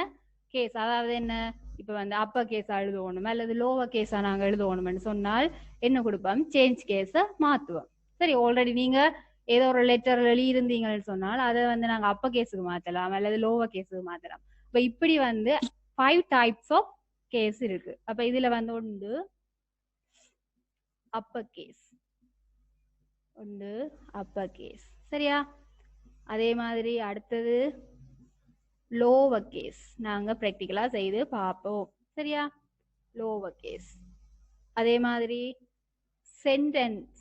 கேஸ், அதாவது என்ன, இப்ப வந்து அப்பர் கேஸா எழுதுவோம் அல்லது லோவர் கேஸா நாங்க எழுதுவோம்னு சொன்னால் என்ன கொடுப்போம், சேஞ்ச் கேஸ மாத்துவோம். சரி, ஆல்ரெடி நீங்க ஏதோ ஒரு லெட்டர் எழுதி இருந்தீங்கன்னு சொன்னால் அதை வந்து நாங்க அப்பர் கேஸுக்கு மாத்தலாம் அல்லது லோவர் கேஸுக்கு மாத்தலாம். இப்ப இப்படி வந்து 5 டைப்ஸ் ஆஃப் கேஸ் இருக்கு. அப்ப இதுல வந்து ஒன்று அப்பர் கேஸ், ஒன்று அப்பர் கேஸ். சரியா, அதே மாதிரி அடுத்தது லோவர் கேஸ் நாங்க பிராக்டிகலா செய்து பார்ப்போம். சரியா, லோவர் கேஸ். அதே மாதிரி சென்டென்ஸ்,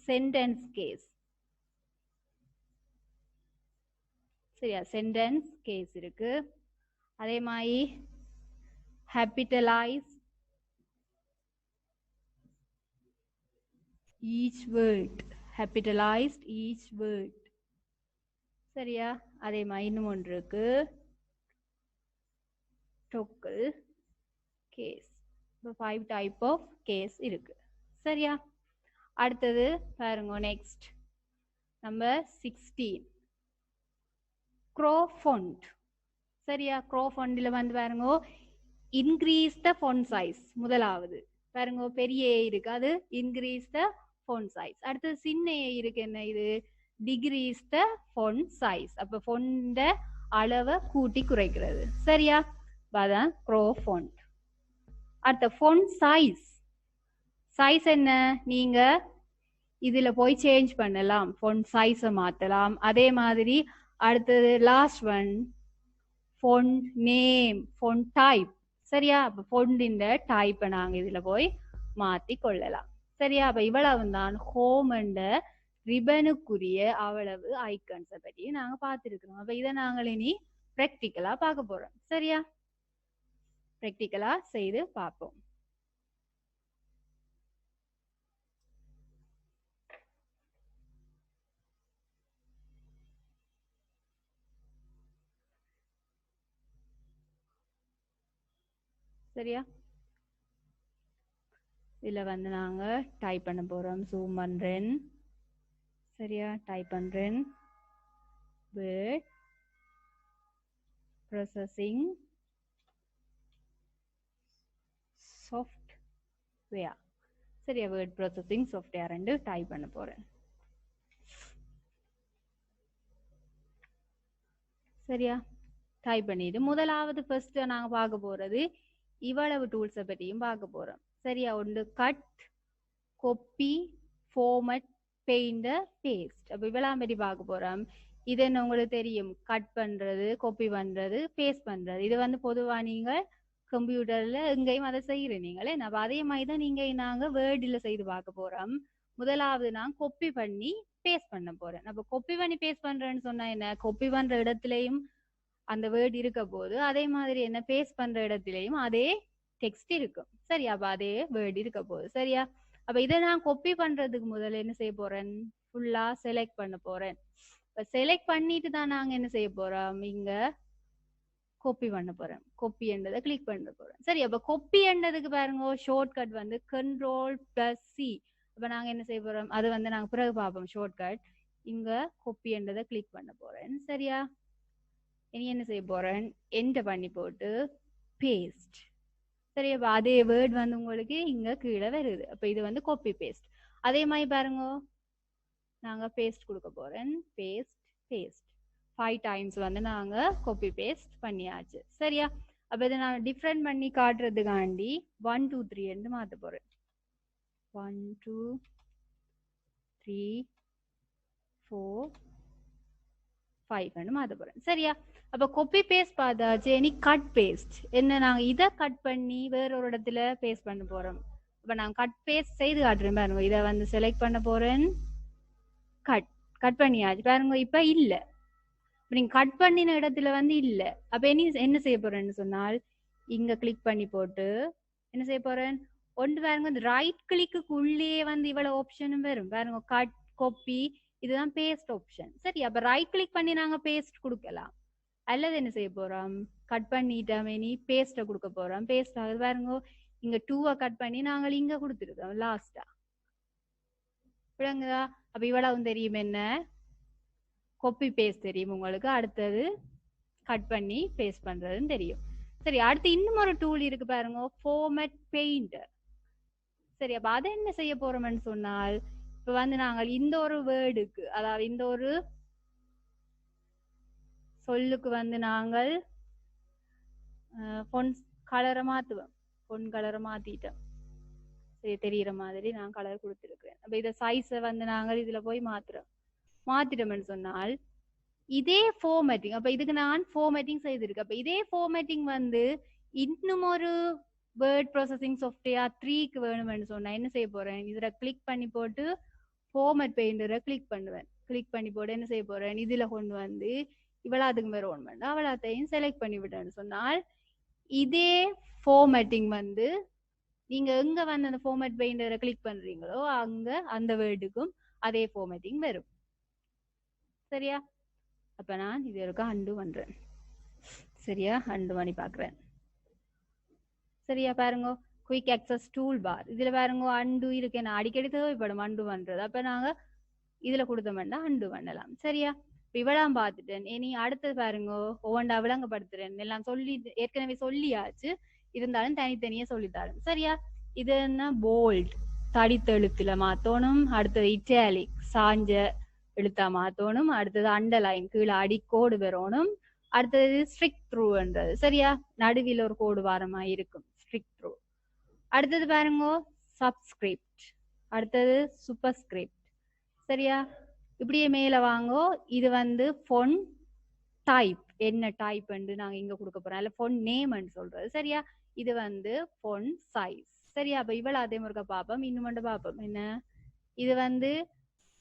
சென்டென்ஸ் கேஸ். சரியா, சென்டென்ஸ் கேஸ் இருக்கு. அதே மாதிரி capitalize each word, capitalized each word. சரியா, அதே மாதிரி இன்னும் ஒன்று இருக்கு டோக்கல் கேஸ். 5 டைப் ஆஃப் கேஸ் இருக்கு. சரியா, அடுத்தது பாருங்க நெக்ஸ்ட் நம்பர் 16 க்ரோ ஃபாண்ட். சரியா, க்ரோ ஃபாண்ட்ல வந்து பாருங்க இன்க்ரீஸ் த ஃபாண்ட் சைஸ். முதலாவது பாருங்க பெரிய ஏ இருக்கு, அது இன்க்ரீஸ் த ஃபாண்ட் சைஸ். அடுத்தது சின்ன ஏ இருக்கு, என்ன இது, டிக்ரீஸ் த ஃபாண்ட் சைஸ். அப்ப ஃபாண்ட அளவை கூட்டி குறைக்கிறது. சரியா, அதான் க்ரோ ஃபாண்ட். அடுத்த ஃபாண்ட் சைஸ். சைஸ் என்ன, நீங்க இதுல போய் சேஞ்ச் பண்ணலாம், ஃபாண்ட் சைஸை மாத்தலாம். அதே மாதிரி அடுத்தது last one font name, font type. சரியா, அப்ப ஃபாண்டின் டைப்பை நாங்க இதுல போய் மாத்தி கொள்ளலாம். சரியா, அப்ப இவ்வளவு தான் ஹோம் அண்ட் ரிபனுக்குரிய அவ்வளவு ஐக்கன்ஸை பற்றி நாங்க பார்த்திருக்கிறோம். அப்ப இதை நாங்கள் இனி பிராக்டிக்கலா பார்க்க போறோம். சரியா, பிராக்டிக்கலா செய்து பார்ப்போம். சரியா, இதுல வந்து நாங்க டைப் பண்ண போறோம், ஜூம் பண்றேன். சரியா, டைப் பண்றேன் வேர்ட் ப்ராசஸிங் சாஃப்ட்வேர். சரியா, வேர்ட் ப்ராசஸிங் சாஃப்ட்வேர் ரெண்டு டைப் பண்ண போறேன். சரியா, டைப் பண்ணிட்டு முதலாவது ஃபர்ஸ்ட் நாங்க பார்க்க போறது இவ்வளவு டூல்ஸை பற்றியும் பார்க்க போறோம். சரியா, ஒன்று கட், கொப்பி, ஃபார்மட், பெயிண்ட், பேஸ்ட். அப்ப இவ்வளவு பற்றி பார்க்க போறோம். இது என்ன உங்களுக்கு தெரியும், கட் பண்றது, கொப்பி பண்றது, பேஸ்ட் பண்றது. இது வந்து பொதுவா நீங்க கம்ப்யூட்டர்ல எங்கேயும் அதை செய்யறீங்களே. அப்ப அதே மாதிரி தான் நீங்க நாங்க வேர்டில் செய்து பார்க்க போறோம். முதலாவது நான் கொப்பி பண்ணி பேஸ்ட் பண்ண போறேன். அப்ப கொப்பி பண்ணி பேஸ்ட் பண்றேன்னு சொன்னா என்ன, கொப்பி பண்ற இடத்துலயும் அந்த வேர்ட் இருக்க போது, அதே மாதிரி என்ன பேஸ்ட் பண்ற இடத்துலயும் அதே டெக்ஸ்ட் இருக்கும். சரியா, அப்ப அதே வேர்ட் இருக்க போகுது. சரியா, அப்ப இதை நான் கொப்பி பண்றதுக்கு முதல்ல என்ன செய்ய போறேன், ஃபுல்லா செலக்ட் பண்ண போறேன். இப்ப செலக்ட் பண்ணிட்டு தான் நாங்க என்ன செய்ய போறோம், இங்க கொப்பி பண்ண போறேன். கொப்பி என்றதை கிளிக் பண்ண போறேன். சரி, அப்ப கொப்பி என்றதுக்கு பாருங்க ஷார்ட்கட் வந்து Ctrl+C. அப்ப நாங்க என்ன செய்ய போறோம், அது வந்து நாங்க பிறகு பார்ப்போம் ஷார்ட்கட். இங்க கொப்பி என்றதை கிளிக் பண்ண போறேன். சரியா, இனி என்ன செய்ய போறேன், என்டர் பண்ணி போட்டு பேஸ்ட். சரி, அப்ப அதே வேர்ட் வந்து உங்களுக்கு இங்க கீழே வருது. அப்ப இது வந்து காப்பி பேஸ்ட். அதே மாதிரி பாருங்க நாங்க பேஸ்ட் கொடுக்க போறேன். பேஸ்ட் பேஸ்ட் 5 டைம்ஸ் வந்து நாங்க காப்பி பேஸ்ட் பண்ணியாச்சு. சரியா, அப்ப இதை நான் டிஃப்ரெண்ட் பண்ணி காட்டுறதுக்காண்டி 1 2 3 என்று மாத்த போறேன். 1 2 3 4 5 மாத்த போறேன். சரியா? அப்ப காப்பி பேஸ்ட் பார்த்தாச்சு. இனி கட் பேஸ்ட். என்ன, நாங்க இதை கட் பண்ணி வேற ஒரு இடத்துல பேஸ்ட் பண்ண போறோம். அப்ப நான் கட் பேஸ்ட் செய்து காட்டுறேன் பாருங்க. இதை வந்து செலக்ட் பண்ண போறேன். கட் பண்ணியாச்சு பாருங்க. இப்ப இல்ல, நீங்க கட் பண்ணின இடத்துல வந்து இல்ல. அப்ப என்ன செய்ய போறேன்னு சொன்னால், இங்க கிளிக் பண்ணி போட்டு என்ன செய்ய போறேன், ஒன்று பாருங்க, இந்த ரைட் கிளிக்கு உள்ளே வந்து இவ்வளவு ஆப்ஷனும் வரும் பாருங்க. கட், காப்பி, இதுதான் பேஸ்ட் ஆப்ஷன். சரி, அப்ப ரைட் கிளிக் பண்ணி நாங்க பேஸ்ட் கொடுக்கலாம். அல்லது என்ன செய்ய போறோம், கட் பண்ணிட்டோமே நீ பேஸ்ட கொடுக்க போறோம். பேஸ்ட் ஆகுது பாருங்க. இங்க 2 கட் பண்ணி நாங்கள் இங்க கொடுத்துருக்கோம் லாஸ்டா. விளங்குதா? அப்ப இவ்வளவு தெரியும், என்ன காப்பி பேஸ்ட் தெரியும் உங்களுக்கு. அடுத்தது கட் பண்ணி பேஸ்ட் பண்றதுன்னு தெரியும். சரி, அடுத்து இன்னும் ஒரு டூல் இருக்கு பாருங்க, ஃபார்மேட் பெயிண்டர். சரி, அப்ப அதை என்ன செய்ய போறோம்னு சொன்னால், இப்ப வந்து நாங்கள் இந்த ஒரு வேர்டுக்கு, அதாவது இந்த ஒரு சொல்லுக்கு வந்து நாங்கள் ஃபொன்ட் கலரை மாத்துவோம். ஃபொன்ட் கலரை மாத்திட்டோம். சரி, தெரியுற மாதிரி நான் கலர் கொடுத்துருக்கிறேன். அப்ப இதை சைஸை வந்து நாங்கள் இதுல போய் மாத்திட்டோம்னு சொன்னால் இதே ஃபார்மேட்டிங், அப்ப இதுக்கு நான் ஃபார்மேட்டிங் செய்திருக்கேன். அப்ப இதே ஃபார்மேட்டிங் வந்து இன்னும் ஒரு வேர்ட் ப்ராசஸிங் சாஃப்ட்வேர் 3க்கு வேணும்னு சொன்னா என்ன செய்ய போறேன், இதுல கிளிக் பண்ணி போட்டு ஃபார்மேட் பெயிண்டரை கிளிக் பண்ணுவேன். கிளிக் பண்ணி போட்டு என்ன செய்ய போறேன், இதுல கொண்டு வந்து இவ்வளவுக்கு மேல ஒன் பண்ண அவ்வளோத்தையும் செலக்ட் பண்ணி விட்டேன்னு சொன்னால் இதே ஃபார்மேட்டிங் வந்து நீங்க எங்க வந்து அந்த ஃபார்மேட் பெயிண்டரை கிளிக் பண்றீங்களோ அங்க அந்த வேர்டுக்கும் அதே ஃபார்மேட்டிங் வரும். சரியா? அப்ப நான் இது இருக்க அண்டு பண்றேன். சரியா? அண்டு பண்ணி பாக்குறேன். சரியா? பாருங்க, குயிக் ஆக்சஸ் டூல் பார், இதுல பாருங்க அண்டு இருக்கு. நான் அடிக்கடி தேவைப்படும் அண்டு பண்றது. அப்ப நாங்க இதுல கொடுத்தோம்னா அண்டு பண்ணலாம். சரியா? இவ்வளவு பார்த்துட்டேன். இனி அடுத்தது பாருங்க, ஒவ்வொன்றா விளங்கப்படுத்துறேன். எல்லாம் சொல்லி ஏற்கனவே சொல்லியாச்சு, இருந்தாலும் தனித்தனியா சொல்லித்தாரும். சரியா? இது என்ன, போல்ட் தடித்தெழுத்துல மாத்தோணும். அடுத்தது இட்டாலிக் சாஞ்ச எழுத்தா மாத்தோணும். அடுத்தது அண்டர்லைன் கீழே அடிக்கோடு வரணும். அடுத்தது ஸ்ட்ரிக் த்ரூன்றது. சரியா? நடுவில் ஒரு கோடு வாரமா இருக்கும், ஸ்ட்ரிக் த்ரூ. அடுத்தது பாருங்க சப்ஸ்கிரிப்ட், அடுத்தது சூப்பர் ஸ்கிரிப்ட். சரியா? இப்படியே மேல வாங்கோ. இது வந்து ஃபொன்ட் டைப், என்ன டைப் நாங்க இங்க கொடுக்க போறோம், இல்ல ஃபொன்ட் நேம் சொல்றது. சரியா? இது வந்து ஃபொன்ட் சைஸ். சரியா? அப்ப இவ்வளவு அதே முறைக்க பார்ப்போம். இன்னும் மட்டும் பார்ப்போம். என்ன, இது வந்து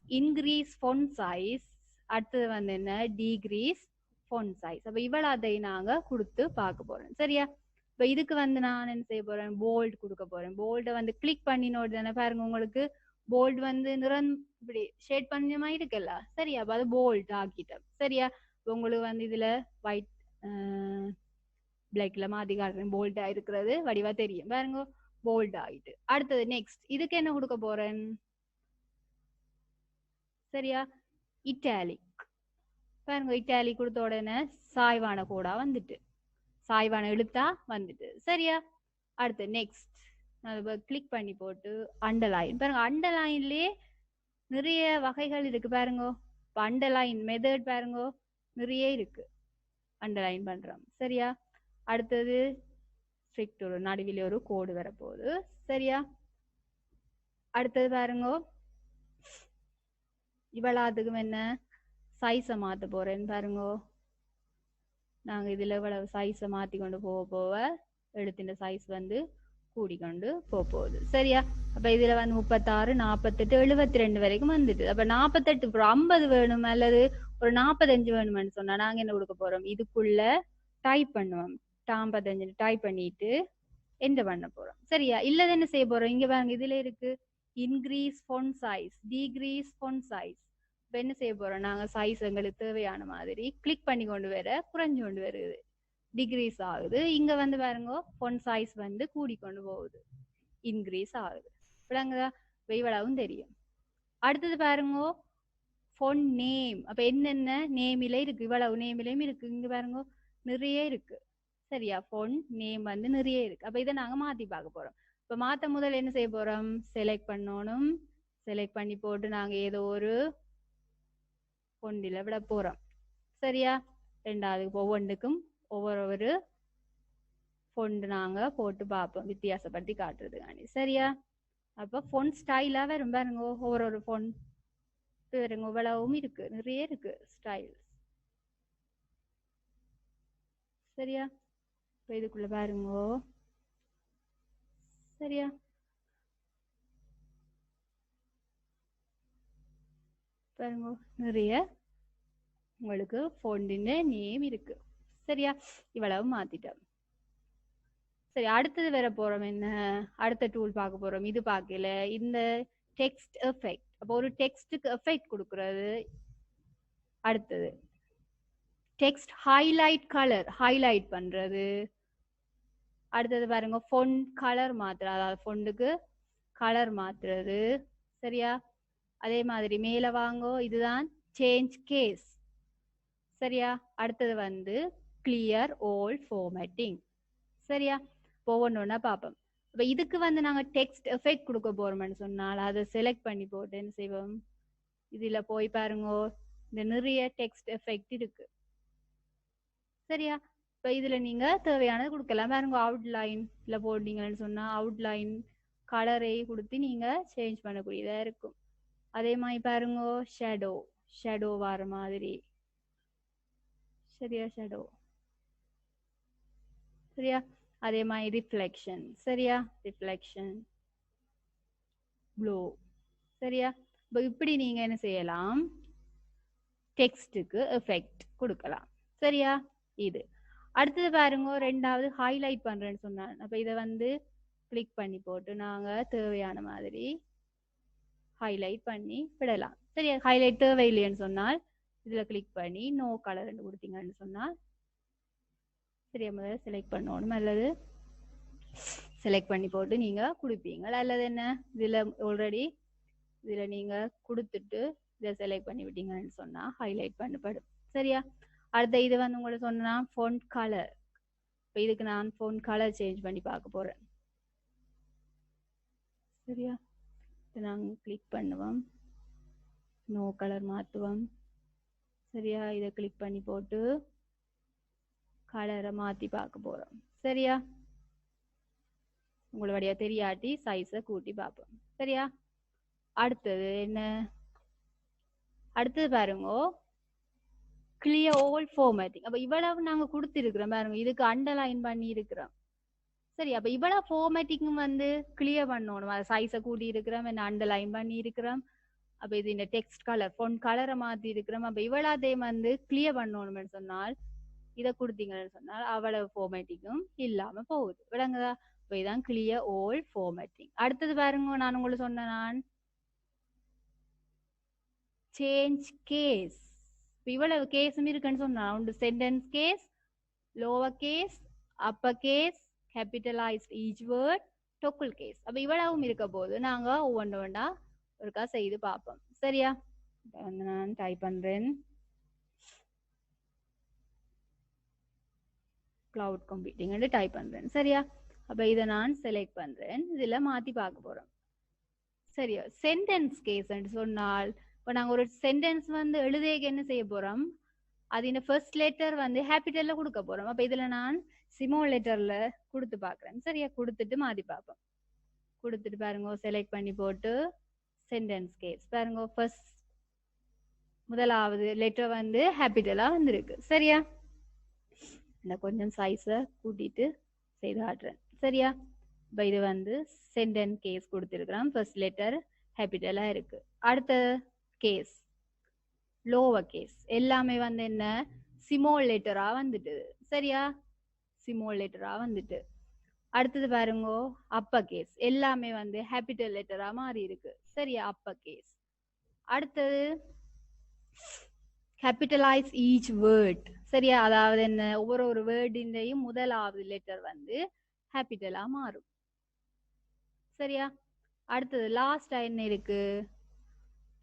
இன்க்ரீஸ் ஃபொன்ட் சைஸ், அடுத்தது வந்து என்ன, டிக்ரீஸ் ஃபொன்ட் சைஸ். அப்ப இவ்வளவு அதை நாங்க கொடுத்து பார்க்க போறோம். சரியா? இப்ப இதுக்கு வந்து நான் என்ன செய்ய போறேன், போல்ட் கொடுக்க போறேன். போல்ட வந்து கிளிக் பண்ணினோடு தானே பாருங்க, உங்களுக்கு போல்ட் வந்து இப்படி ஷேட் பண்ண மாதிரி இருக்குல்ல. சரியா? அப்ப அது போல்ட் ஆக்கிட்டோம். சரியா? உங்களுக்கு வந்து இதுல ஒயிட் பிளாக்ல மாத்தி காட்டுறேன். போல்டா இருக்கிறது வடிவா தெரியும் பாருங்க, போல்ட் ஆகிட்டு. அடுத்தது நெக்ஸ்ட், இதுக்கு என்ன கொடுக்க போறேன், சரியா, இட்டாலிக். பாருங்க, இட்டாலிக் கொடுத்த உடனே சாய்வான கோடா வந்துட்டு, சாய்வான எழுத்தா வந்துட்டு. சரியா? அடுத்து நெக்ஸ்ட் கிளிக் பண்ணி போட்டு அண்டர்லைன். பாருங்க, அண்டர்லைன்லயே நிறைய வகைகள் இருக்கு பாருங்க. அண்டர்லைன் மெத்தட் பாருங்க நிறைய இருக்கு, அண்டர்லைன் பண்றோம். சரியா? அடுத்தது ஸ்ட்ரிக்ட், ஒரு நடுவில் ஒரு கோடு வரப்போகுது. சரியா? அடுத்தது பாருங்க, இவ்வளவுக்கும் என்ன சைஸை மாத்த போறேன்னு பாருங்க. நாங்க இதுல இவ்வளவு சைஸை மாத்தி கொண்டு போக எழுத்தின் சைஸ் வந்து கூடிக்கொண்டு போகுது. சரியா? அப்ப இதுல வந்து 36, 48, 72 வரைக்கும் வந்துட்டு. அப்ப 48 50 வேணும் அல்லது ஒரு 45 வேணும்னு சொன்னா நாங்க என்ன கொடுக்க போறோம், இதுக்குள்ள டைப் பண்ணுவோம். 45 டைப் பண்ணிட்டு என்டர் பண்ண போறோம். சரியா? இல்லது என்ன செய்ய போறோம், இங்க பாருங்க இதுல இருக்கு இன்க்ரீஸ் ஃபொன்ட் சைஸ், டிக்ரீஸ் ஃபொன்ட் சைஸ். இப்ப என்ன செய்ய போறோம், நாங்க சைஸ் எங்களுக்கு தேவையான மாதிரி கிளிக் பண்ணி கொண்டு வர குறைஞ்சு கொண்டு வருது, டிக்ரீஸ் ஆகுது. இங்க வந்து பாருங்க ஃபொன்ட் சைஸ் வந்து கூடிக்கொண்டு போகுது, இன்க்ரீஸ் ஆகுது. விளங்குதா? இவ்வளவும் தெரியும். அடுத்தது பாருங்க ஃபொன்ட் நேம். அப்ப என்னென்ன நேமில இருக்கு, இவ்வளவு நேமிலையும் இருக்கு. இங்க பாருங்க நிறைய இருக்கு. சரியா? ஃபொன்ட் நேம் வந்து நிறைய இருக்கு. அப்ப இதை நாங்க மாத்தி பார்க்க போறோம். இப்ப மாத்த முதல்ல என்ன செய்ய போறோம், செலக்ட் பண்ணணும். செலக்ட் பண்ணி போட்டு நாங்க ஏதோ ஒரு ஃபொன்ட்ல விட போறோம். சரியா? ரெண்டாவது ஒவ்வொன்றுக்கும் ஒவ்வொரு ஃபொண்ட் நாங்க போட்டு பார்ப்போம், வித்தியாசப்படுத்தி காட்டுறதுக்காண்டி. சரியா? அப்ப ஃபொண்ட் ஸ்டைலா வரும் பாருங்க, ஒவ்வொரு ஃபொண்ட் வருங்க. இவ்வளவும் இருக்கு, நிறைய இருக்கு ஸ்டைல். சரியா? இப்ப இதுக்குள்ள பாருங்கோ. சரியா? பாருங்க நிறைய உங்களுக்கு ஃபோண்டின் நேம் இருக்கு. சரியா? இவ்வளவு மாத்திட்டோம். சரி, அடுத்தது வர போறோம். என்ன அடுத்த டூல் பார்க்க போறோம். இது பார்க்கல, இந்த டெக்ஸ்ட் எஃபெக்ட். அப்போ ஒரு டெக்ஸ்டுக்கு எஃபெக்ட் கொடுக்கறது. அடுத்தது டெக்ஸ்ட் ஹைலைட், கலர் ஹைலைட் பண்றது. அடுத்தது பாருங்க ஃபொண்ட் கலர் மாத்துறது, அதாவது ஃபொண்டுக்கு கலர் மாத்துறது. சரியா? அதே மாதிரி மேல வாங்கோ, இதுதான் சேஞ்ச் கேஸ். சரியா? அடுத்தது வந்து கிளியர் ஆல் ஃபார்மேட்டிங். சரியா? ஒவ்வொன்றா பார்ப்போம். இப்போ இதுக்கு வந்து நாங்கள் டெக்ஸ்ட் எஃபெக்ட் கொடுக்க போறோம்னு சொன்னால் அதை செலக்ட் பண்ணி போட்டு என்ன செய்வோம், இதுல போய் பாருங்கோ, இந்த நிறைய டெக்ஸ்ட் எஃபெக்ட் இருக்கு. சரியா? இப்போ இதுல நீங்க தேவையானது கொடுக்கலாம். பாருங்க அவுட்லைன்ல போட்டீங்கன்னு சொன்னா அவுட்லைன் கலரை கொடுத்து நீங்க சேஞ்ச் பண்ணக்கூடியதா இருக்கும். அதே மாதிரி பாருங்க ஷேடோ, ஷேடோ வர மாதிரி. சரியா? ஷேடோ. சரியா? அதே மாதிரி ரிஃப்ளெக்ஷன். சரியா? Reflection, blue. சரியா? இப்போ இப்படி நீங்க என்ன செய்யலாம், டெக்ஸ்டுக்கு எஃபெக்ட் கொடுக்கலாம். சரியா? இது அடுத்தது பாருங்க, ரெண்டாவது ஹைலைட் பண்றேன்னு சொன்னேன். அப்ப இதை வந்து கிளிக் பண்ணி போட்டு நாங்க தேவையான மாதிரி ஹைலைட் பண்ணி விடலாம். சரியா? ஹைலைட் தேவையில்லைன்னு சொன்னால் இதுல கிளிக் பண்ணி நோ கலர் கொடுத்தீங்கன்னு சொன்னால், சரியா, முதல்ல செலக்ட் பண்ணணும். அல்லது செலக்ட் பண்ணி போட்டு நீங்க கொடுப்பீங்க. அல்லது என்ன, இதுல ஆல்ரெடி இதுல நீங்க கொடுத்துட்டு இதை செலக்ட் பண்ணி விட்டீங்கன்னு சொன்னா ஹைலைட் பண்ணப்படும். சரியா? அடுத்த இது வந்து உங்களுக்கு சொன்னா ஃபொண்ட் கலர். இப்போ இதுக்கு நான் ஃபொண்ட் கலர் சேஞ்ச் பண்ணி பார்க்க போறேன். சரியா? நாங்கள் கிளிக் பண்ணுவோம், நோ கலர் மாற்றுவோம். சரியா? இதை கிளிக் பண்ணி போட்டு கலரை மாற்றி பார்க்க போறோம். சரியா? உங்களுடைய தெரியாட்டி சைஸை கூட்டி பார்ப்போம். சரியா? அடுத்தது என்ன, அடுத்தது பாருங்க கிளியர் ஆல் ஃபார்மேட்டிங். அப்ப இவ்வளவு நாங்க கொடுத்திருக்கிறோம் பாருங்க, இதுக்கு அண்டர்லைன் பண்ணி இருக்கிறோம். சரி, அப்ப இவ்வளவு ஃபார்மேட்டிங் வந்து கிளியர் பண்ணணும். சைஸை கூட்டி இருக்கிறோம், என்ன அண்டர்லைன் பண்ணி இருக்கிறோம். அப்ப இது இந்த டெக்ஸ்ட் கலர் ஃபொண்ட் கலரை மாத்தி இருக்கிறோம். அப்ப இவ்வளோத்தையும் வந்து கிளியர் பண்ணணும்னு சொன்னால் இதை கொடுத்தீங்கன்னு சொன்னால் அவ்வளவு ஃபார்மேட்டிங்கும் இல்லாம போகுது. விளங்குதா? இப்போ இதான் கிளியர் ஆல் ஃபார்மேட்டிங். அடுத்தது பாருங்க, நான் உங்களுக்கு சொன்ன நான் சேஞ்ச் கேஸ். இவ்வளவு கேஸும் இருக்குன்னு சொன்னா உண்டு. Sentence case, lower case, upper case, capitalised each word, toggle case. அப்ப இவ்வளவும் இருக்க போது நாங்க ஒவ்வொன்றா ஒருக்கா செய்து பார்ப்போம். சரியா? நான் டைப் பண்றேன், கிளவுட் கம்ப்யூட்டிங் டைப் பண்றேன். சரியா? அப்ப இதை நான் செலக்ட் பண்றேன், இதுல மாத்தி பார்க்க போறோம். சரியா? சென்டென்ஸ் கேஸ் சொன்னால் இப்போ நாங்க ஒரு சென்டென்ஸ் வந்து எழுதேக்கு என்ன செய்ய போறோம், அது இந்த ஃபர்ஸ்ட் லெட்டர் வந்து கேபிட்டல்ல கொடுக்க போறோம். அப்ப இதுல நான் ஸ்மால் லெட்டர்ல கொடுத்து பாக்குறேன். சரியா? கொடுத்துட்டு மாத்தி பார்ப்போம். கொடுத்துட்டு பாருங்க, செலக்ட் பண்ணி போட்டு சென்டென்ஸ் கேஸ் பாருங்க, ஃபர்ஸ்ட் முதலாவது லெட்டர் வந்து கேபிட்டலா வந்திருக்கு. சரியா? இந்த கொஞ்சம் சைஸை கூட்டிட்டு செய்து காட்டுறேன். சரியா? இப்போ இது வந்து சென்டென்ஸ் கேஸ் கொடுத்துருக்கிறோம், ஃபர்ஸ்ட் லெட்டர் கேபிட்டலா இருக்கு. அடுத்த கேஸ் லோவர் கேஸ் எல்லாமே வந்து என்ன ஸ்மால் லெட்டரா வந்துட்டு. சரியா? ஸ்மால் லெட்டரா வந்துட்டு. அடுத்தது பாருங்க அப்பர் கேஸ் எல்லாமே வந்து கேபிட்டல் லெட்டரா மாறி இருக்கு. சரியா? Upper case. அடுத்தது கேபிட்டலைஸ் ஈச் வேர்ட். சரியா? அதாவது என்ன, ஒவ்வொரு ஒரு வேர்டின்றையும் முதலாவது லெட்டர் வந்து கேபிட்டலா மாறும். சரியா? அடுத்தது லாஸ்டா என்ன இருக்கு,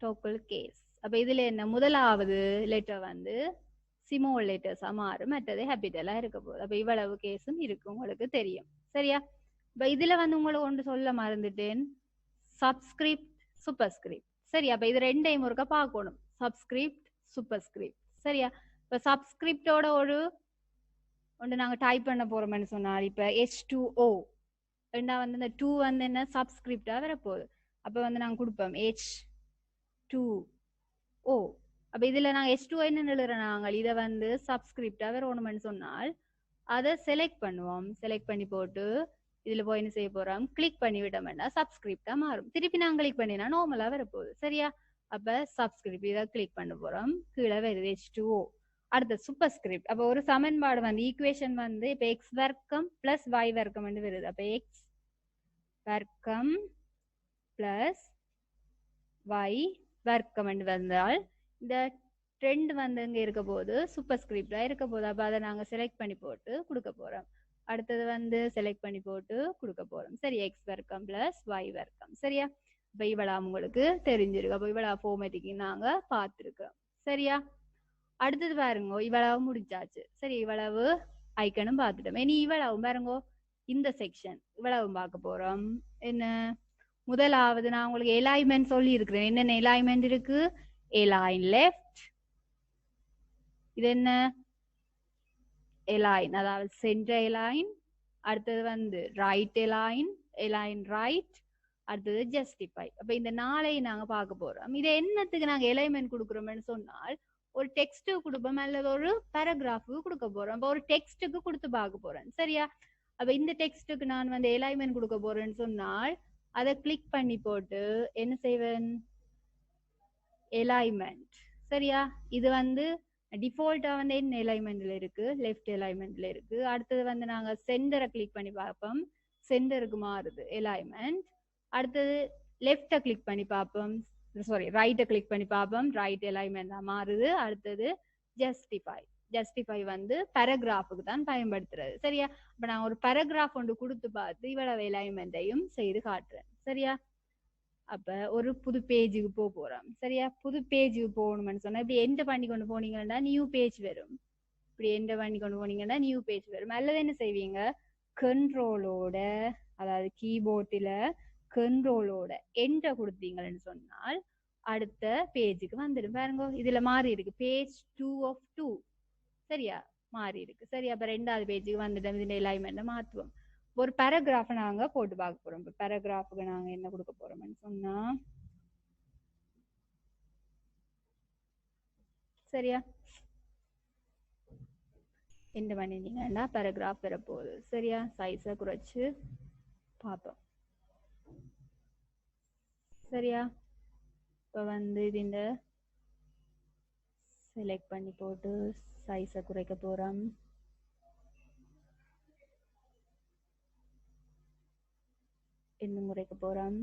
டோக்கல் கேஸ். அப்ப இதுல என்ன, முதலாவது லெட்டர் வந்து ஸ்மால் லெட்டர்ஸா மாறும், மற்றது கேபிட்டலா இருக்க போகுது. அப்ப இவ்வளவு கேஸும் இருக்கு, உங்களுக்கு தெரியும். சரியா? இப்ப இதுல வந்து உங்களுக்கு ஒன்று சொல்ல மறந்துட்டேன், சப்ஸ்கிரிப்ட் சூப்பர்ஸ்கிரிப்ட். சரியா? அப்ப இது ரெண்டையும் ஒருக்கா பார்க்கணும், சப்ஸ்கிரிப்ட் சூப்பர்ஸ்கிரிப்ட். சரியா? இப்ப சப்ஸ்கிரிப்டோட ஒரு ஒன்று நாங்க டைப் பண்ண போறோம்னு சொன்னால், இப்ப H2O ரெண்டா வந்து இந்த 2 வந்து என்ன சப்ஸ்கிரிப்டா வரப்போகுது. அப்ப வந்து நாங்க கொடுப்போம் H2O. அப்ப இதுல நாங்க H2O என்ன எழுதுறோம், நாங்கள் இதை வந்து சப்ஸ்கிரிப்டா வரணும்னு சொன்னால் அதை செலக்ட் பண்ணுவோம். செலக்ட் பண்ணி போட்டு இதுல போய் என்ன செய்ய போறோம், கிளிக் பண்ணி விட்டோம்னா சப்ஸ்கிரிப்டா மாறும். திருப்பி நான் கிளிக் பண்ணினா நார்மலா வரப்போகுது. சரியா? அப்ப சப்ஸ்கிரிப்ட் இதை கிளிக் பண்ண போறோம். கீழே வருது H2O. அடுத்த சூப்பர் ஸ்கிரிப்ட். அப்ப ஒரு சமன்பாடு வந்து ஈக்குவேஷன் வந்து இப்ப எக்ஸ் வர்க்கம் பிளஸ் y வர்க்கம் வருது. அப்ப எக்ஸ் வர்க்கம் பிளஸ் y வர்க்கம் வந்தால் இந்த ட்ரெண்ட் வந்து இங்க இருக்க போது சூப்பர் ஸ்கிரிப்டா இருக்க போது. அப்ப அதை நாங்க செலக்ட் பண்ணி போட்டு கொடுக்க போறோம். அடுத்தது வந்து செலக்ட் பண்ணி போட்டு கொடுக்க போறோம். சரி, எக்ஸ் வர்க்கம் பிளஸ் y வர்க்கம். சரியா? இப்ப இவ்வளவு உங்களுக்கு தெரிஞ்சிருக்கு. அப்ப இவ்வளவு ஃபார்மேட்டிக்கு நாங்க பார்த்திருக்கோம். சரியா? அடுத்தது பாருங்க, இவ்வளவு முடிச்சாச்சு. சரி, இவ்வளவு ஐக்கனும் பார்த்துட்டோம். இனி இவ்வளவு பாருங்க, இந்த செக்ஷன் இவ்வளவு பார்க்க போறோம். என்ன முதலாவது நான் உங்களுக்கு அலைன்மென்ட் சொல்லி இருக்கிறேன். என்னென்ன அலைன்மென்ட் இருக்கு? அலைன் லெஃப்ட், இது என்ன அலைன், அதாவது சென்டர் அலைன். அடுத்தது வந்து ரைட் அலைன், அலைன் ரைட். அடுத்தது ஜஸ்டிஃபை. அப்ப இந்த நாளை நாங்க பார்க்க போறோம். இது என்னத்துக்கு நாங்க அலைன்மென்ட் கொடுக்குறோம்னு சொன்னால், ஒரு டெக்ஸ்ட் கொடுப்போம் அல்லது ஒரு பேராகிராஃபுக்கு கொடுக்க போறோம். அப்ப ஒரு டெக்ஸ்ட்டுக்கு கொடுத்து பார்க்க போறேன். சரியா? அப்ப இந்த டெக்ஸ்ட்டுக்கு நான் வந்து அலைன்மென்ட் கொடுக்க போறேன்னு சொன்னால் அதை கிளிக் பண்ணி போட்டு என்ன செய்வேன், அலைன்மென்ட். சரியா? இது வந்து டிஃபால்ட்டா வந்து என்ன அலைன்மென்ட்ல இருக்கு, லெஃப்ட் அலைன்மென்ட்ல இருக்கு. அடுத்தது வந்து நாங்க சென்டரை கிளிக் பண்ணி பார்ப்போம், சென்டருக்கு மாறுது அலைன்மென்ட். அடுத்தது லெஃப்ட கிளிக் பண்ணி பார்ப்போம், சாரி ரைட்டை கிளிக் பண்ணி பார்ப்போம், ரைட் அலைன்மெண்ட் தான் மாறுது. அடுத்தது ஜஸ்டிஃபை. ஜஸ்டிஃபை வந்து பேராகிராஃபுக்கு தான் பயன்படுத்துறது. சரியா? இப்ப நான் ஒரு பேராகிராஃப் ஒன்று கொடுத்து பார்த்து இவ்வளவு அலைன்மெண்ட்டையும் செய்து காட்டுறேன். சரியா? அப்ப ஒரு புது பேஜுக்கு போறோம். சரியா? புது பேஜுக்கு போகணும்னு சொன்னா இப்படி என்டர் பண்ணி கொண்டு போனீங்கன்னா நியூ பேஜ் வரும். இப்படி என்டர் பண்ணி கொண்டு போனீங்கன்னா நியூ பேஜ் வரும். அல்லது என்ன செய்வீங்க, கண்ட்ரோலோட, அதாவது கீபோர்டில் கண்ட்ரோலோட என்டர் கொடுத்தீங்கன்னு சொன்னால் அடுத்த பேஜுக்கு வந்துடும். பாருங்க, இதுல மாறி இருக்கு, பேஜ் 2 of 2. சரியா? மாறி இருக்கு. சரியா? அப்ப ரெண்டாவது பேஜுக்கு வந்துட்டோம். இதுல அலைன்மெண்ட்டை மாற்றுவோம். ஒரு பேராகிராஃப் நாங்க போட்டு பார்க்க போறோம். இப்போ பேராகிராஃபுக்கு நாங்க என்ன கொடுக்க போறோம்னு சொன்னா, சரியா என்ன பண்ணிட்டீங்கன்னா பேராகிராஃப் வரப்போகுது. சரியா? சைஸை குறைச்சு பார்ப்போம். சரியா? இப்போ வந்து இது இந்த செலக்ட் பண்ணி போட்டு சைஸை குறைக்க போறோம். இன்னும் குறைக்க போறோம்.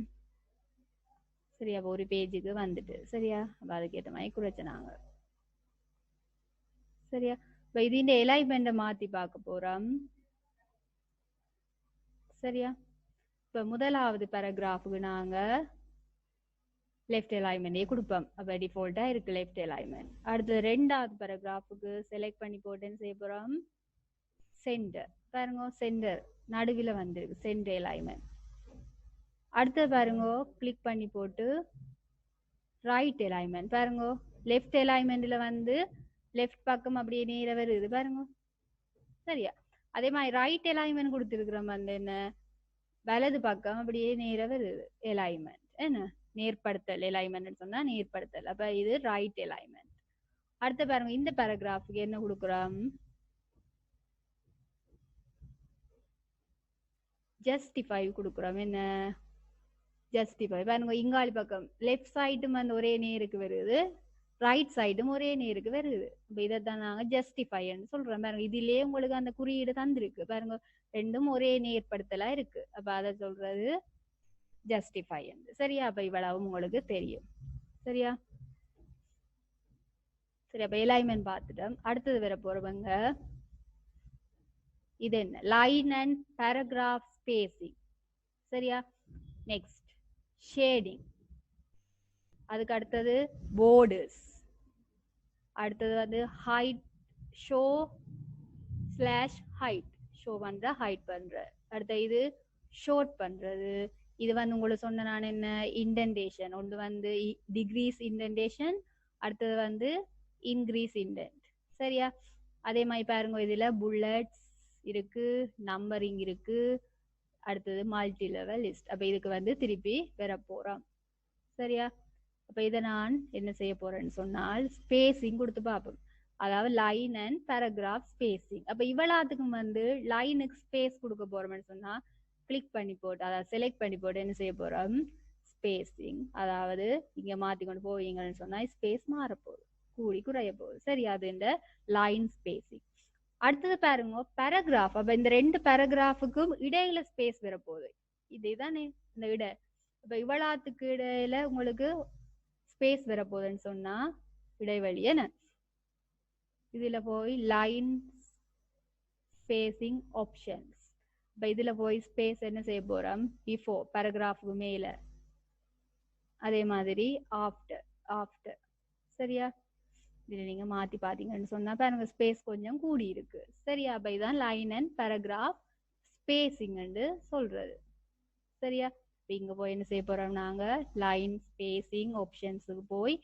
சரியா? ஒரு பேஜுக்கு வந்துட்டு. சரியா? அப்ப அதுக்கேற்ற மாதிரி குறைச்சினாங்க. சரியா? இப்ப இது இந்த அலைன்மெண்ட்டை மாத்தி பார்க்க போறோம். சரியா? இப்ப முதலாவது பேராகிராஃபுக்கு நாங்க லெஃப்ட் அலைன்மெண்டே கொடுப்போம். அப்ப டிஃபால்ட்டா இருக்கு லெஃப்ட் அலைன்மெண்ட். அடுத்து ரெண்டாவது பேராகிராஃபுக்கு செலக்ட் பண்ணி போட்டு என்ன செய்ய போறோம், சென்டர். பாருங்க, சென்டர் நடுவில் வந்துருக்கு, சென்டர் அலைன்மெண்ட். அடுத்து பாருங்க, கிளிக் பண்ணி போட்டு ரைட் அலைன்மெண்ட். பாருங்க, லெஃப்ட் அலைன்மெண்ட்ல வந்து லெஃப்ட் பக்கம் அப்படியே நேர வருது. பாருங்க. சரியா? அதே மாதிரி ரைட் அலைன்மெண்ட் கொடுத்துருக்குறோம் வந்து என்ன, வலது பக்கம் அப்படியே நேர வருது அலைன்மெண்ட். என்ன நேர்படுத்தல் அலைன்மெண்ட் சொன்னா நேர்படுத்தல். அப்ப இது ரைட் அலைன்மெண்ட். அடுத்து பாருங்க, இந்த பேராகிராஃபுக்கு என்ன கொடுக்குறோம், ஜஸ்டிஃபை கொடுக்குறோம். என்ன ஜஸ்டிஃபை. பாருங்க, இங்காலி பக்கம் லெஃப்ட் சைடும் வந்து ஒரே நேருக்கு வருது, ரைட் சைடும் ஒரே நேருக்கு வருது. இப்போ இதைத்தான் நாங்க ஜஸ்டிஃபைன்னு சொல்றோம். பாருங்க, இதுலயே உங்களுக்கு அந்த குறியீடு தந்திருக்கு. பாருங்க, ரெண்டும் ஒரே நேர்படுத்தலா இருக்கு. அப்ப அதை சொல்றது ஜஸ்டிஃபை. சரியா? அப்ப இவ்வளவு உங்களுக்கு தெரியும். சரியா? சரி, அப்ப அலைன்மெண்ட் பார்த்துட்டோம். அடுத்தது வர போறவங்க இது என்ன, லைன் அண்ட் பேராகிராஃப் ஸ்பேசிங். சரியா? Next shading. அதுக்கு அடுத்தது போர்டர்ஸ். அடுத்தது வந்து hide, show slash hide, show பண்ற ஹைட் பண்ற. அடுத்த இது ஷோர்ட் பண்றது. இது வந்து உங்களுக்கு சொன்ன நான் என்ன, இன்டென்டேஷன். ஒன்று வந்து டிகிரீஸ் இன்டென்டேஷன், அடுத்தது வந்து இன்க்ரீஸ் இன்டென்ட். சரியா? அதே மாதிரி பாருங்க, இதுல புல்லட்ஸ் இருக்கு, நம்பரிங் இருக்கு, அடுத்தது மல்டி லெவல் லிஸ்ட். அப்ப இதுக்கு வந்து திருப்பி வர போறோம். சரியா? அப்ப இதை நான் என்ன செய்ய போறேன்னு சொன்னால் ஸ்பேசிங் கொடுத்து பார்ப்போம். அதாவது லைன் அண்ட் பேராகிராஃப் ஸ்பேசிங். அப்ப இவ்வளவுக்கும் வந்து லைனுக்கு ஸ்பேஸ் கொடுக்க போறோம்னு சொன்னா கிளிக் பண்ணி போட்டு அதாவது செலக்ட் பண்ணி போட்டு என்ன செய்ய போறோம், ஸ்பேசிங் அதாவது இங்க மாத்தி கொண்டு போவீங்கன்னு சொன்னா ஸ்பேஸ் மாறப்போகுது, கூடி குறைய போகுது. சரி, அது இந்த லைன் ஸ்பேசிங். அடுத்தது பாருங்க பேராகிராஃப். அப்ப இந்த ரெண்டு பேராகிராஃபுக்கும் இடையில ஸ்பேஸ் வரப்போகுது, இதுதானே இந்த இட. அப்ப இவ்வளவுக்கு இடையில உங்களுக்கு ஸ்பேஸ் வரப்போகுதுன்னு சொன்னா இடைவெளி என்ன, இதுல போய் லைன் ஸ்பேசிங் ஆப்ஷன்ஸ். இப்ப இதுல போய் ஸ்பேஸ் என்ன செய்ய போறோம், பிஃபோர் பேராகிராஃபுக்கு மேல, அதே மாதிரி ஆஃப்டர் ஆஃப்டர். சரியா, இதுல நீங்க மாத்தி பாத்தீங்கன்னு சொன்னா பாருங்க ஸ்பேஸ் கொஞ்சம் கூடி இருக்கு. சரியா, அப்ப இதான் லைன் அண்ட் பேராகிராஃப் ஸ்பேசிங் சொல்றது. சரியா, இங்க போய் என்ன செய்ய போறோம், நாங்க லைன் ஸ்பேசிங் ஆப்ஷன்ஸுக்கு போய்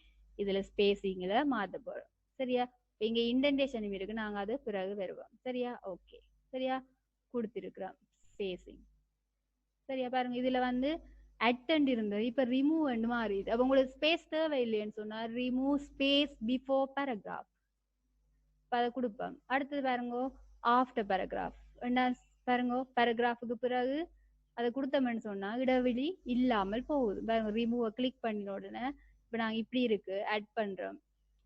இதுல ஸ்பேசிங்ல மாத்த போறோம். சரியா, இங்க இண்டென்டேஷன் இருக்கு, நாங்க அது பிறகு வருவோம். சரியா, ஓகே. சரியா, கொடுத்திருக்கிறோம் ஸ்பேசிங். சரியா, பாருங்க இதுல வந்து அட்டெண்ட் இருந்தது, இப்ப ரிமூவ் மாறிடுது. அப்ப உங்களுக்கு ஸ்பேஸ் தேவை இல்லைன்னு சொன்னா ரிமூவ் ஸ்பேஸ் பிஃபோர் பேராகிராஃப் அதை கொடுப்போம். அடுத்தது பாருங்க ஆஃப்டர் பேராகிராஃப். பாருங்க பேராகிராஃபுக்கு பிறகு அதை கொடுத்தோம்னு சொன்னா இடைவெளி இல்லாமல் போகுது. பாருங்க ரிமூவ் கிளிக் பண்ணின உடனே இப்ப நாங்க இப்படி இருக்கு ஆட் பண்றோம்,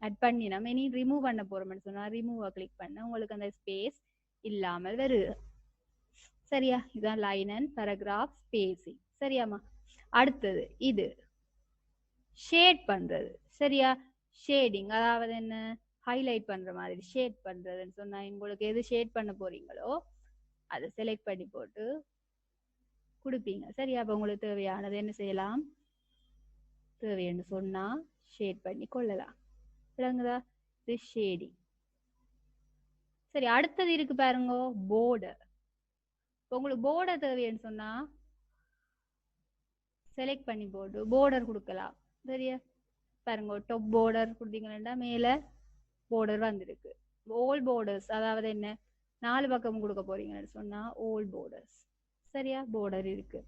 ஆட் பண்ணினோம், இனி ரிமூவ் பண்ண போறோம்னு சொன்னா ரிமூவ் கிளிக் பண்ண உங்களுக்கு அந்த ஸ்பேஸ் இல்லாமல் வருது. சரியா, இதுதான் லைன் அண்ட் பேராகிராஃப் ஸ்பேசிங். சரியாமா, அடுத்தது இது ஷேட் பண்றது. சரியா, ஷேடிங் அதாவது என்ன, ஹைலைட் பண்ற மாதிரி ஷேட் பண்றதுன்னு சொன்னா உங்களுக்கு எது ஷேட் பண்ண போறீங்களோ அதை செலக்ட் பண்ணி போட்டு கொடுப்பீங்க. சரியா, அப்ப உங்களுக்கு தேவையானது என்ன செய்யலாம், தேவைன்னு சொன்னா ஷேட் பண்ணி கொள்ளலாம். விளங்குதா, இது ஷேடிங். சரி, அடுத்தது இருக்கு பாருங்க போர்டர். உங்களுக்கு போர்டர் தேவைன்னு சொன்னா செலக்ட் பண்ணி போட்டு போர்டர் கொடுக்கலாம். சரியா, பாருங்க டாப் போர்டர் கொடுத்தீங்கன்னா மேல போர்டர் வந்திருக்கு. ஓல் போர்டர்ஸ் அதாவது என்ன, 4 பக்கம் கொடுக்க போறீங்கன்னு சொன்னா ஓல் போர்டர்ஸ். சரியா, போர்டர் இருக்கு.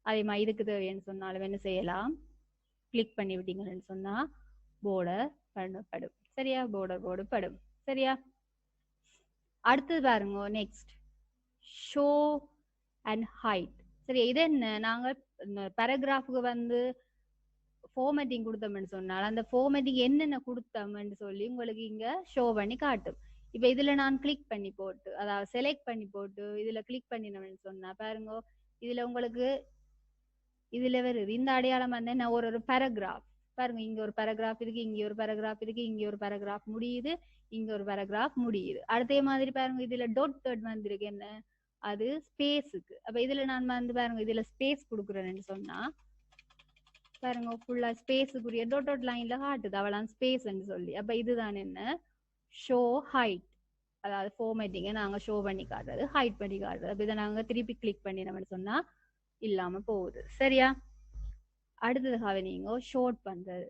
அதே மாதிரி இதுக்கு தேவைன்னு சொன்னாலும் என்ன செய்யலாம், கிளிக் பண்ணி விட்டீங்கன்னு சொன்னா போர்டர் பண்ணப்படும். சரியா, போர்டர் போடப்படும். சரியா, அடுத்தது பாருங்க நெக்ஸ்ட் ஷோ அண்ட் ஹைட். சரி, இது என்ன, நாங்க பேராகிராஃபுக்கு வந்து ஃபார்மேட்டிங் கொடுத்தோம்னு சொன்னால் அந்த ஃபார்மேட்டிங் என்னென்ன கொடுத்தோம்னு சொல்லி உங்களுக்கு இங்க ஷோ பண்ணி காட்டும். இப்ப இதுல நான் கிளிக் பண்ணி போட்டு அதாவது செலக்ட் பண்ணி போட்டு இதுல கிளிக் பண்ணினோம்னு சொன்னா பாருங்க இதுல உங்களுக்கு இதுல வருது இந்த அடையாளம் வந்து நான் ஒரு பேராகிராஃப். பாருங்க இங்க ஒரு பேராகிராஃப் இருக்கு, இங்க ஒரு பேராகிராஃப் இருக்கு, இங்க ஒரு பேராகிராஃப் முடியுது, இங்க ஒரு பேராகிராஃப் முடியுது. அதே மாதிரி பாருங்க இதுல டாட் வந்திருக்கு, என்ன அது ஸ்பேஸுக்கு. அப்ப இதுல நான் வந்து பாருங்க இதுல ஸ்பேஸ் கொடுக்குறேன்னு சொன்னா பாருங்க ஃபுல்லா ஸ்பேஸுக்குரிய டாட் லைன்ல காட்டுது அவளாம் ஸ்பேஸ் சொல்லி. அப்ப இதுதான் என்ன, ஷோ ஹைட் அதாவது ஃபார்மேட்டிங்க நாங்க ஷோ பண்ணி காட்டுறது, ஹைட் பண்ணி காட்டுறது. அப்ப இதை நாங்க திருப்பி கிளிக் பண்ணி நம்ம சொன்னா இல்லாம போகுது. சரியா, அடுத்ததுக்காக நீங்க ஷோர்ட் பண்றது.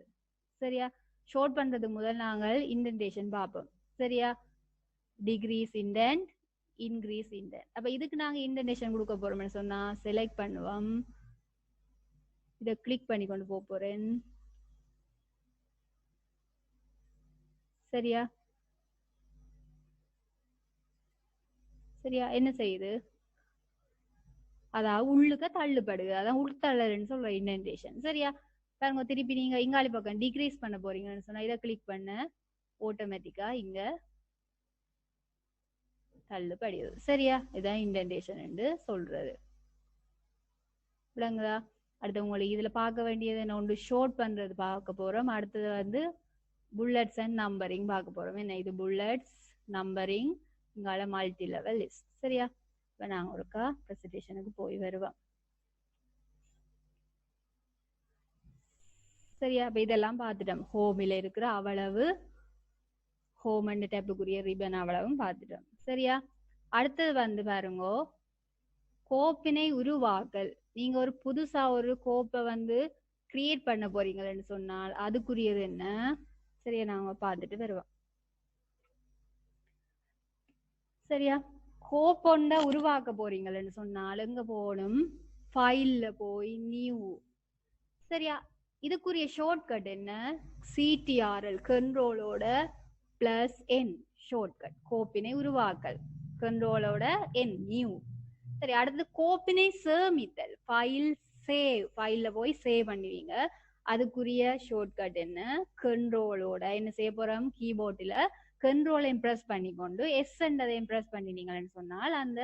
சரியா, ஷோர்ட் பண்றதுக்கு முதல் நாங்கள் இன்டென்டேஷன் பார்ப்போம். சரியா, டிகிரீஸ் இண்டென்ட், இன்க்ரீஸ் இண்டென்ட். அப்ப இதுக்கு நாங்க இன்டென்டேஷன் கொடுக்க போறோம்னு சொன்னா செலக்ட் பண்ணுவோம், இதை கிளிக் பண்ணி கொண்டு போக போறேன். சரியா, சரியா என்ன செய்யுது, அதாவது உள்ளுக்க தள்ளுபடுது, அதான் உள்தள்ளல்னு சொல்ற இன்டென்டேஷன். சரியா, பாருங்க திருப்பி நீங்க இங்காலி பக்கம் டிக்ரீஸ் பண்ண போறீங்கன்னு சொன்னா இதை கிளிக் பண்ண ஆட்டோமேட்டிக்கா இங்க தள்ளுபடுது. சரியா, இதான் இன்டென்டேஷன் என்று சொல்றது. விளங்குதா, அடுத்து உங்களுக்கு இதுல பார்க்க வேண்டியது என்ன, ஒன்று ஷோர்ட் பண்றது பார்க்க போறோம், அடுத்தது வந்து புல்லட்ஸ் அண்ட் நம்பரிங் பார்க்க போறோம். என்ன இது புல்லட்ஸ் நம்பரிங், இங்கால மல்டி லெவல் லிஸ்ட். சரியா, இப்ப நாங்க ஒருக்கா பிரசன்டேஷனுக்கு போய் வருவோம். சரியா, அப்ப இதெல்லாம் பார்த்துட்டோம். ஹோமில இருக்கிற அவ்வளவு ஹோம் அண்ட் டேப்புக்குரிய ரிபன் அவ்வளவும் பார்த்துட்டோம். சரியா, அடுத்தது வந்து பாருங்க கோப்பினை உருவாக்கல். நீங்க ஒரு புதுசா ஒரு கோப்பை வந்து கிரியேட் பண்ண போறீங்கன்னு சொன்னால் அதுக்குரியது என்ன. சரியா, நாங்க பார்த்துட்டு வருவோம். சரியா, கோப்பொண்ட உருவாக்க போறீங்கன்னு சொன்னால் எங்க போகணும், ஃபைல்ல போய் நியூ. சரியா, இதுக்குரிய ஷார்ட்கட் என்ன, சிடிஆர்எல் கண்ட்ரோலோட பிளஸ் என் ஷார்ட்கட் கோப்பினை உருவாக்கல் கண்ட்ரோலோட என் நியூ. சரி, அடுத்தது கோப்பினை சேமித்தல் ஃபைல் சேவ், ஃபைல்ல போய் சேவ் பண்ணுவீங்க. அதுக்குரிய ஷார்ட்கட் என்ன? கண்ட்ரோலோட என்ன செய்ய போறோம்? கீபோர்டில் கண்ட்ரோலை பிரஸ் பண்ணிக்கொண்டு எஸ் என்றதையும் பிரஸ் பண்ணினீங்கன்னு சொன்னால் அந்த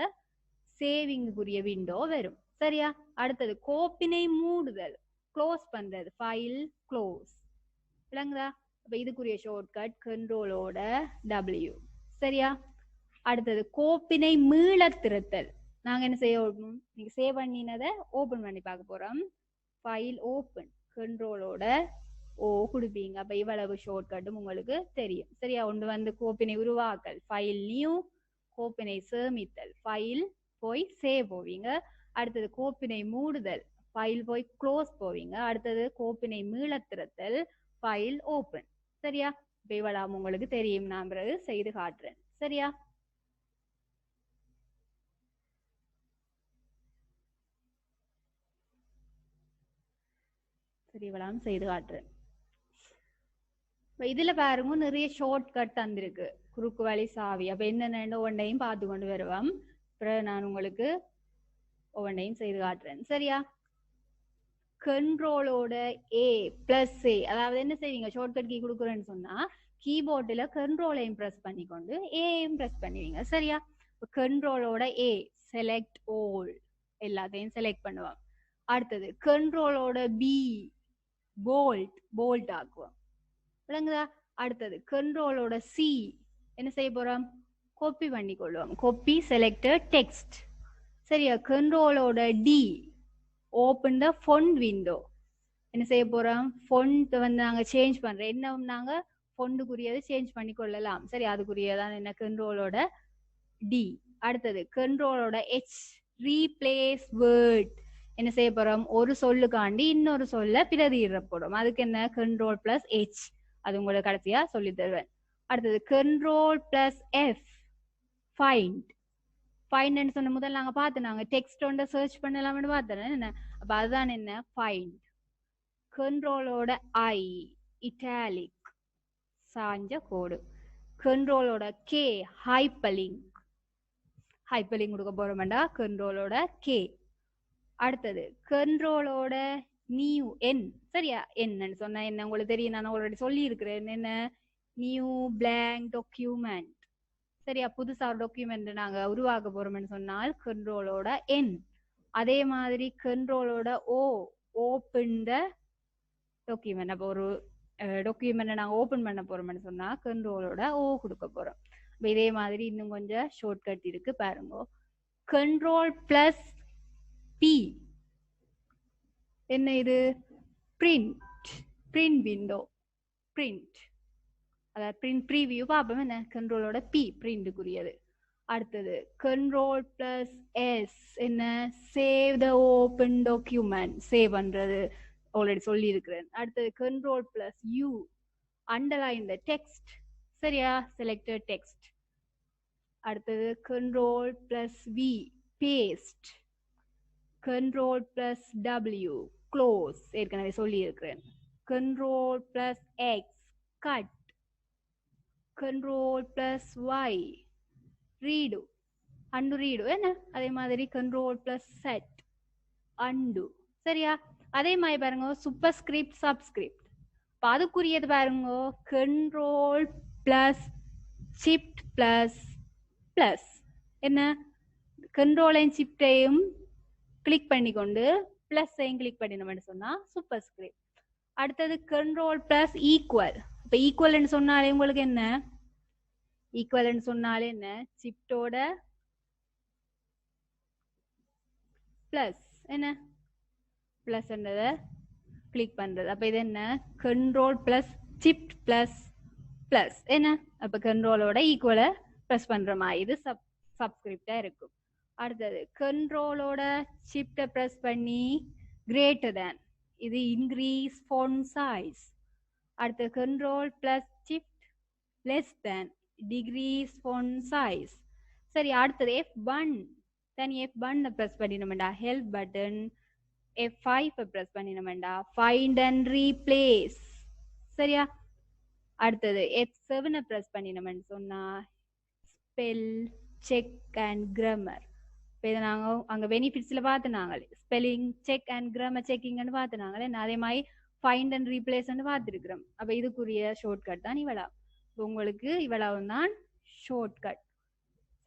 சேவிங்குரிய விண்டோ வரும். சரியா? அடுத்தது கோப்பினை மூடுதல் க்ளோஸ் பண்றது ஃபைல் க்ளோஸ். விளங்குதா? அப்ப இதுக்குரிய ஷார்ட்கட் கண்ட்ரோலோட W. சரியா? அடுத்தது கோப்பினை மீள திறத்தல். நாங்க என்ன செய்யணும்? நீங்க சேவ் பண்ணினதை ஓபன் பண்ணி பார்க்க போறோம். ஃபைல் ஓபன் கண்ட்ரோலோட ஓ கொடுப்பீங்க. அப்ப இவ்வளவு ஷார்ட்கட்டும் உங்களுக்கு தெரியும். சரியா? ஒன்று வந்து கோப்பினை உருவாக்கல் ஃபைல் நியூ, கோப்பினை சேமித்தல் ஃபைல் போய் சேவ் போவீங்க. அடுத்தது கோப்பினை மூடுதல் ஃபைல் போய் க்ளோஸ் போவீங்க. அடுத்தது கோப்பினை மீள திறத்தல் ஃபைல் ஓபன். சரியா? இப்ப இவ்வளவு உங்களுக்கு தெரியும். நான் பிறகு செய்து காட்டுறேன். சரியா? சரி, இவ்வளவு செய்து காட்டுறேன். இதுல பாருங்க நிறைய ஷார்ட் கட் தந்திருக்கு. குறுக்கு வழி சாவி. அப்ப என்னென்ன ஒவ்வொன்றையும் பார்த்து கொண்டு வருவோம். அப்புறம் நான் உங்களுக்கு ஒவ்வொன்றையும் செய்து காட்டுறேன். சரியா? கண்ட்ரோலோட ஏ பிளஸ் ஏ, அதாவது என்ன செய்வீங்க? ஷார்ட்கட் கீ கொடுக்குறேன்னு சொன்னா கீபோர்டில் கண்ட்ரோலையும் பிரஸ் பண்ணிக்கொண்டு ஏயும் பிரஸ் பண்ணுவீங்க. சரியா? கண்ட்ரோலோட ஏ செலக்ட் ஓல், எல்லாத்தையும் செலக்ட் பண்ணுவோம். அடுத்தது கண்ட்ரோலோட பி போல்ட், போல்ட் ஆக்குவோம். விளங்குதா? அடுத்தது கண்ட்ரோலோட சி என்ன செய்ய போறோம்? காப்பி பண்ணி கொள்வோம். Copy selected text. சரியா? கண்ட்ரோலோட D open the font window. என்ன செய்ய போறோம்? ஃபொண்ட் வந்து நாங்க சேஞ்ச் பண்றோம். என்ன நாங்க ஃபொண்டுக்குரியது சேஞ்ச் பண்ணி கொள்ளலாம். சரி, அதுக்குரியதான் என்ன? கண்ட்ரோலோட டி. அடுத்தது கண்ட்ரோலோட H ரீப்ளேஸ் வேர்ட். என்ன செய்ய போறோம்? ஒரு சொல்லுக்காண்டி இன்னொரு சொல்ல பிரதியிட போறோம். அதுக்கு என்ன? Control plus H. அது உங்களுக்கு கடைசியா சொல்லி தருவேன். அடுத்தது control plus F find. Find சொன்ன முதல் நாங்க பார்த்து நாங்க டெக்ஸ்ட் ஒன்றை சர்ச் பண்ணலாம்னு பார்த்தேன். என்ன? அப்ப அதுதான் என்ன? ஃபைண்ட். கண்ட்ரோலோட I இட்டாலிக் சாஞ்ச கோடு. கண்ட்ரோலோட K ஹைப்பர்லிங்க். ஹைப்பர்லிங்க் கொடுக்க போறோம்டா கண்ட்ரோலோட K. அடுத்தது கண்ட்ரோலோட நியூ என். சரியா? என்னன்னு சொன்ன என்ன உங்களுக்கு தெரியும். நான் ஆல்ரெடி சொல்லி இருக்கிறேன். என்ன? New blank document. சரியா? புதுசா ஒரு டாக்குமெண்ட் நாங்க உருவாக்க போறோம்னு சொன்னால் கண்ட்ரோலோட என். அதே மாதிரி கண்ட்ரோலோட ஓ ஓபன் த டாக்குமெண்ட். அப்போ ஒரு டாக்குமெண்ட் நாங்க ஓபன் பண்ண போறோம்னு சொன்னா கண்ட்ரோலோட ஓ கொடுக்க போறோம். இதே மாதிரி இன்னும் கொஞ்சம் ஷார்ட்கட் இருக்கு பாருங்க. கண்ட்ரோல் பிளஸ் பி என்ன இது? Print, print window, print. அதாவது பிரிண்ட் ப்ரீவியூ பார்ப்போம். என்ன? கண்ட்ரோலோட பி பிரிண்ட்டுக்குரியது. அடுத்தது கண்ட்ரோல் பிளஸ் எஸ் என்ன? Save the open document, save பண்றது ஆல்ரெடி சொல்லி இருக்கிறேன். அடுத்தது control plus U underline the text. சரியா? Selected text. அடுத்தது control plus V paste. Control plus W close, ஏற்கனவே சொல்லி இருக்கிறேன். Control plus X cut. Control plus Y redo, undo redo. என்ன? அதே மாதிரி கண்ட்ரோல் பிளஸ் செட் அண்டு. சரியா? அதே மாதிரி பாருங்க சூப்பர் ஸ்கிரிப்ட் சப்ஸ்கிரிப்ட். அதுக்குரியது பாருங்க control plus shift plus plus. என்ன? கண்ட்ரோலையும் ஷிஃப்டையும் கிளிக் பண்ணிக்கொண்டு பிளஸ்ஸையும் கிளிக் பண்ணினோம்னு சொன்னா சூப்பர் ஸ்கிரிப்ட். அடுத்தது கண்ட்ரோல் பிளஸ் ஈக்குவல். இப்ப ஈக்குவல்னு சொன்னாலே உங்களுக்கு என்ன? ஈக்குவல்னு சொன்னாலே என்ன? ஷிஃப்டோட பிளஸ் என்ன? பிளஸ் கிளிக் பண்றது. அப்ப இது என்ன? Control plus shift plus plus. என்ன? அப்ப கண்ட்ரோலோட ஈக்குவலை பிரஸ் பண்ற மாதிரி இது சப்ஸ்கிரிப்டா இருக்கும். அடுத்தது கண்ட்ரோலோட ஷிஃப்டை பிரஸ் பண்ணி கிரேட்டர் தேன், இது இன்க்ரீஸ் ஃபாண்ட் சைஸ். அடுத்து control plus shift less than, decrease font size. சரி, அடுத்தது F1 தனி F1 பிரஸ் பண்ணினோம்டா ஹெல்ப் பட்டன். F5 பிரஸ் பண்ணினோம்டா ஃபைண்ட் அண்ட் ரீப்ளேஸ். சரியா? அடுத்தது F7 ப்ரெஸ் பண்ணினோம்னு சொன்னா ஸ்பெல் செக் அண்ட் கிராமர். இப்போ இதை நாங்கள் அங்கே பெனிஃபிட்ஸில் பார்த்துனாங்களே ஸ்பெல்லிங் செக் அண்ட் கிராமர் செக்கிங்னு பார்த்துனாங்களே அதே மாதிரி ஃபைண்ட் அண்ட் ரீப்ளேஸ்ன்னு பார்த்துருக்குறோம். அப்போ இதுக்குரிய ஷார்ட்கட் தான் இவ்வளோ. உங்களுக்கு இவ்வளவு தான் ஷார்ட்கட்.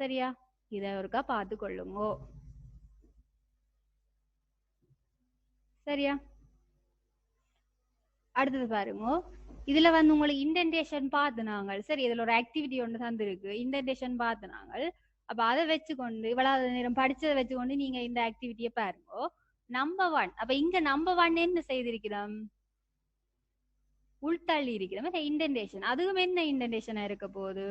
சரியா? இதை ஒருக்கா பார்த்து கொள்ளுங்க. சரியா? அடுத்தது பாருங்க, இதுல வந்து உங்களுக்கு இன்டென்டேஷன் பார்த்துனாங்க. சரி, இதுல ஒரு ஆக்டிவிட்டி ஒன்று தந்துருக்கு, இன்டென்டேஷன் பார்த்துனாங்க. அப்ப அதை வச்சுக்கொண்டு இவ்வளவு நேரம் படிச்சதை வச்சுக்கொண்டு நீங்க இந்த ஆக்டிவிட்டியை பாருங்க. நம்பர் 1. அப்ப இங்க நம்பர் 1 என்ன செய்திருக்கிறோம்? உள்தள்ளி இருக்கிறோம் இன்டென்டேஷன். அதுவும் என்ன இன்டென்டேஷனா இருக்க போகுது?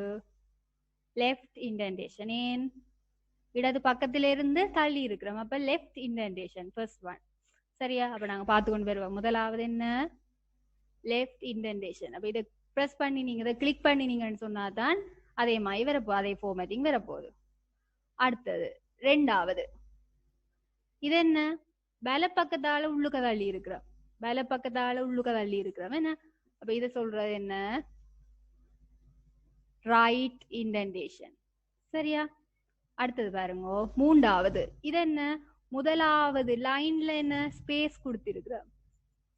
Left indentation. ஏன்? இடது பக்கத்துல இருந்து தள்ளி இருக்கிறோம். அப்ப லெஃப்ட் இன்டென்டேஷன் ஃபர்ஸ்ட் ஒன். சரியா? அப்ப நாங்க பார்த்துக்கொண்டு வருவோம். முதலாவது என்ன? Left indentation. அப்ப இதை பிரஸ் பண்ணி நீங்க இதை கிளிக் பண்ணினீங்கன்னு சொன்னாதான் அதே மாதிரி வரப்போ அதே ஃபார்மேட்டிங் வரப்போகுது. அடுத்தது ரெண்டாவது இது என்ன? வலப்பக்கத்தால உள்ளுக்க தள்ளி இருக்கிறோம். வலப்பக்கத்தால உள்ளுக்க தள்ளி இருக்கிறோம் என்ன? அப்ப இதை சொல்றது என்ன? Right indentation. சரியா? அடுத்தது பாருங்க, மூன்றாவது இது என்ன? முதலாவது லைன்ல என்ன ஸ்பேஸ் கொடுத்திருக்கிறோம்.